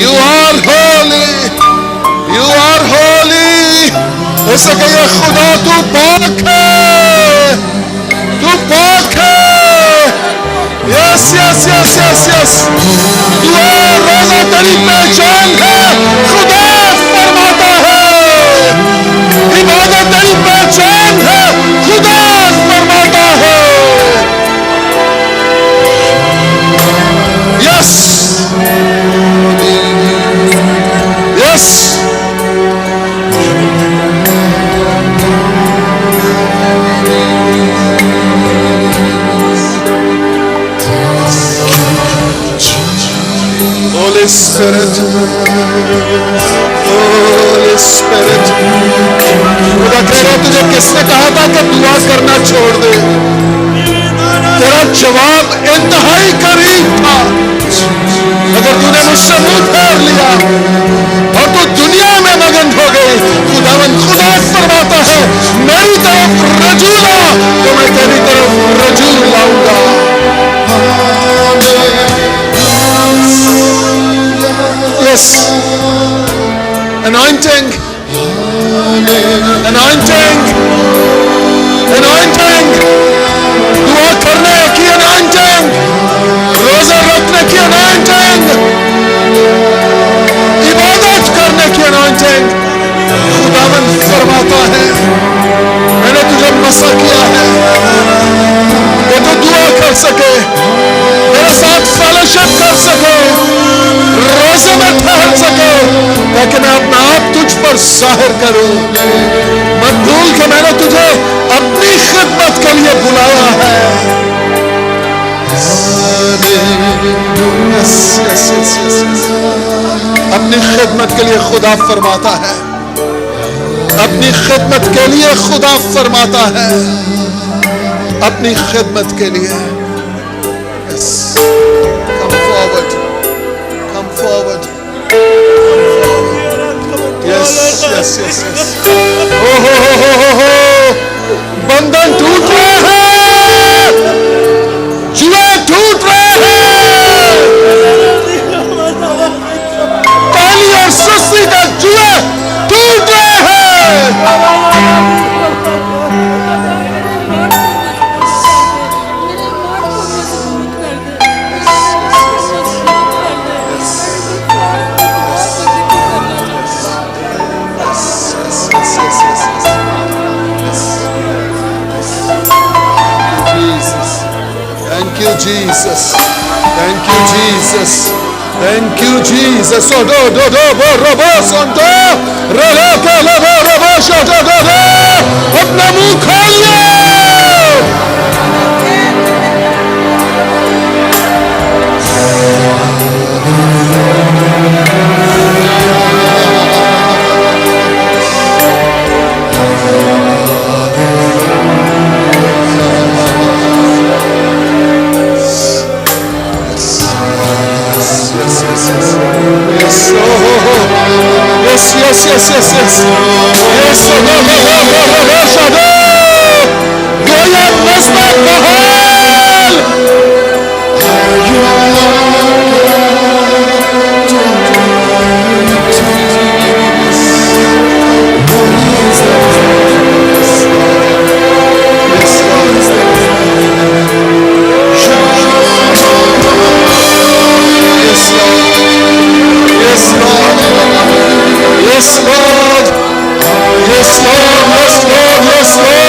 S1: You are holy, You are holy. اس سے کہیے خدا تو پاک ہے، تو پاک ہے. یس یس یس یس یس. دعا روزہ تیری پہچان ہے، خدا فرماتا ہے. عبادت تیری پہچان ہے، خدا فرماتا ہے. یس یس. Holy Spirit, Holy Spirit. خدا کہہ رہا تجھے کس نے کہا تھا کہ دعا کرنا چھوڑ دے؟ تیرا جواب انتہائی قریب تھا. اگر تو نے مجھ سے منہ پھیر لیا اور تو دنیا میں مگن ہو گئی، خداوند خدا فرماتا ہے میری طرف رجوع لا تو میں تیری طرف رجوع لاؤں گا. Yes. Anointing. Anointing. Anointing. دعا کرنے کی anointing. روزہ رکھنے کی anointing. عبادت کرنے کی anointing. خداوند فرماتا ہے میں نے تجھے مسا کیا ہے کہ تو دعا کر سکے، میرے ساتھ فیلوشپ کر سکے، روزے میں ٹھہر سکے، تاکہ میں اپنا آپ تجھ پر ظاہر کروں. مت بھول کہ میں نے تجھے اپنی خدمت کے لیے بلایا ہے. اپنی خدمت کے لیے خدا فرماتا ہے، اپنی خدمت کے لیے خدا فرماتا ہے، اپنی خدمت کے لیے. Come forward. Come forward. Yes, yes, yes, yes. بندن ٹوٹ رہے ہیں، جوئے ٹوٹ رہے ہیں، کالی اور سستی کا جوئے ٹوٹ رہے ہیں. Thank you, Jesus. Thank you, Jesus. Thank you, Jesus. Oh, do, do, do, bo, robo, sonto. Rolo, ke, lobo, robo, shoto, do, do. اپنا منہ کھول لو. Yes, yes, yes, yes. Yes, go, go, go, go, go, go, shadow. Goya Muslim Bahal. Yes, Lord. Yes, Lord. Yes, Lord. Yes, Lord.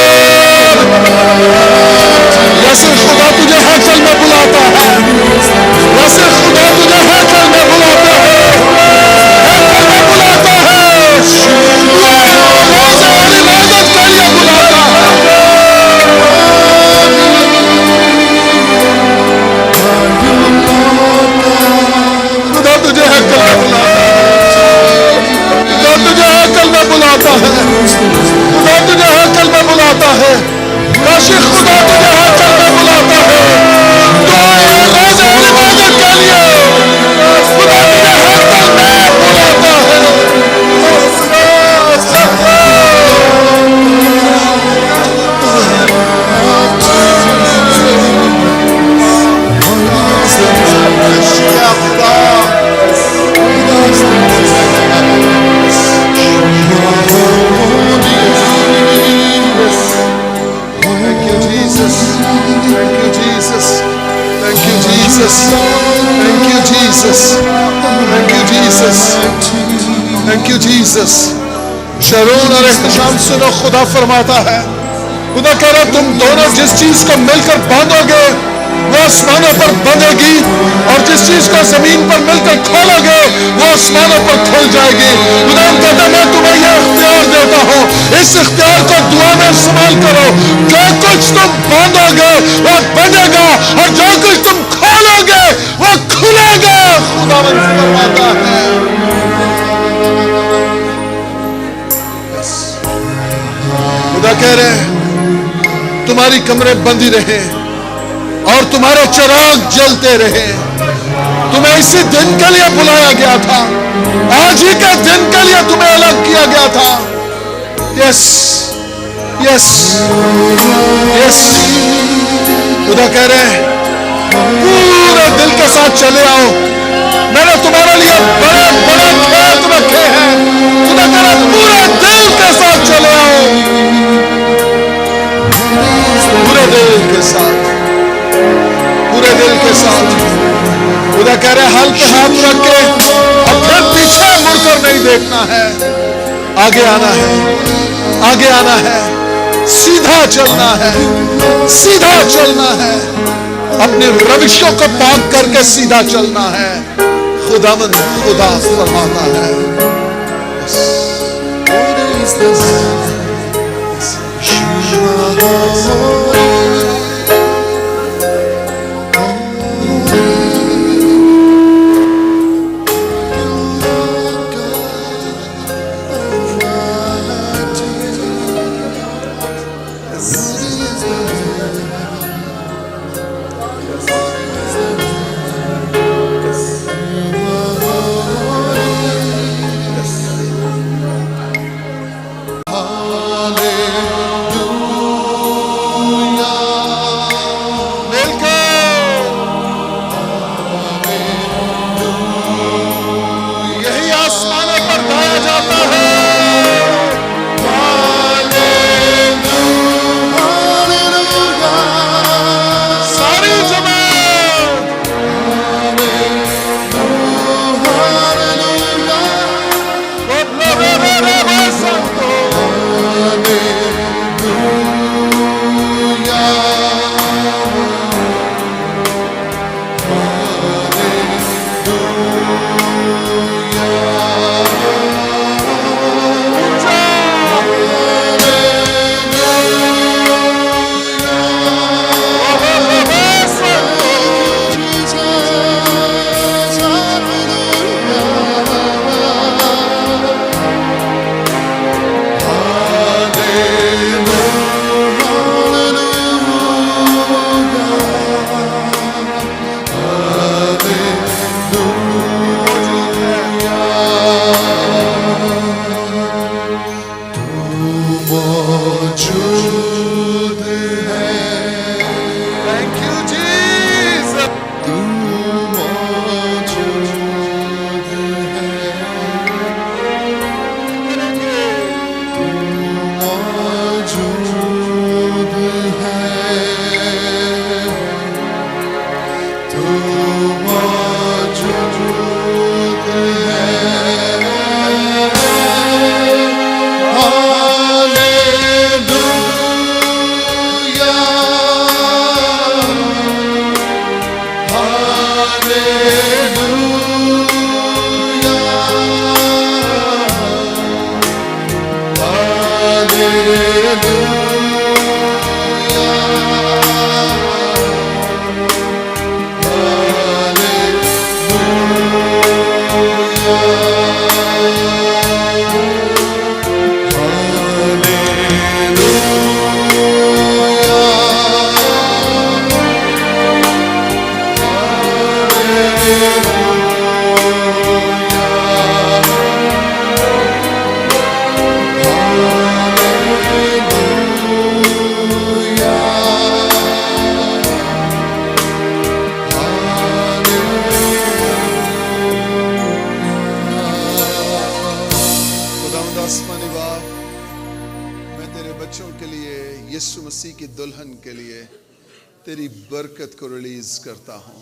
S1: یسر خدا تجھے ہیکل میں بلاتا ہے. یسر خدا تجھے ہیکل میں بلاتا ہے. ہیکل میں بلاتا ہے. روزہ اور عبادت کے لیے بلاتا ہے. خدا تجھے ہیکل میں بلاتا ہے. تجھے ہیکل میں بلاتا ہے. خدا تجھے ہیکل میں بلاتا ہے. کاشی خدا تجھے ہیکل میں بلاتا ہے. دعا اور روزہ اور عبادت کے لیے خدا تجھے ہیکل میں بلاتا ہے. Jesus. Thank you Jesus. شرون اور احتشام سنو، خدا فرماتا ہے، خدا کہہ رہا تم دونوں جس چیز کو مل کر باندھو گے وہ آسمانوں پر بندھے گی، اور جس چیز کو زمین پر مل کر کھولو گے وہ آسمانوں پر کھل جائے گی۔ خدا کہتا ہے میں تمہیں یہ اختیار دیتا ہوں، اس اختیار کو دعا میں استعمال کرو۔ جو کچھ تم باندھو گے وہ بندھے گا، اور جو کچھ تم کھولو گے وہ کھلے گا۔ خدا فرماتا ہے خدا کہہ رہے ہیں تمہاری کمریں بندی رہے اور تمہارے چراغ جلتے رہے۔ تمہیں اسی دن کے لیے بلایا گیا تھا، آج ہی کے دن کے لیے تمہیں الگ کیا گیا تھا۔ یس یس یس، خدا کہہ رہے ہیں پورے دل کے ساتھ چلے آؤ، میں نے تمہارے لیے بڑے بڑے کھیت رکھے ہیں۔ خدا کہہ رہا ہے پورے دل کے ساتھ چلے آؤ، پورے دل کے ساتھ، پورے دل کے ساتھ۔ خدا کہہ رہے حل پہ ہاتھ رکھ کے اور پھر پیچھے مڑ کر نہیں دیکھنا ہے، آگے آنا ہے، آگے آنا ہے، سیدھا چلنا ہے، سیدھا چلنا ہے، اپنی روشوں کو پاک کر کے سیدھا چلنا ہے۔ خداوند خدا فرماتا ہے تیری برکت کو ریلیز کرتا ہوں۔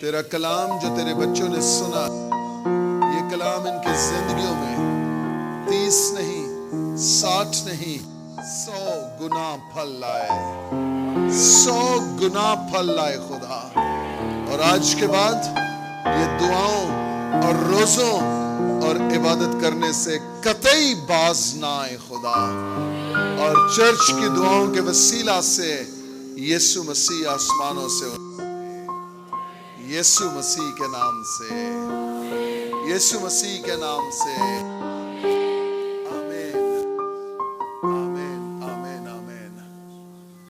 S1: تیرا کلام جو تیرے بچوں نے سنا، یہ ہم ان کی زندگیوں میں 30 نہیں 60 نہیں 100 گنا پھل لائے 100 گنا پھل لائے خدا. اور آج کے بعد یہ دعاؤں اور روزوں اور عبادت کرنے سے قطعی باز نہ آئے خدا. اور چرچ کی دعاؤں کے وسیلہ سے یسوع مسیح آسمانوں سے یسوع مسیح کے نام سے یسوع مسیح کے نام سے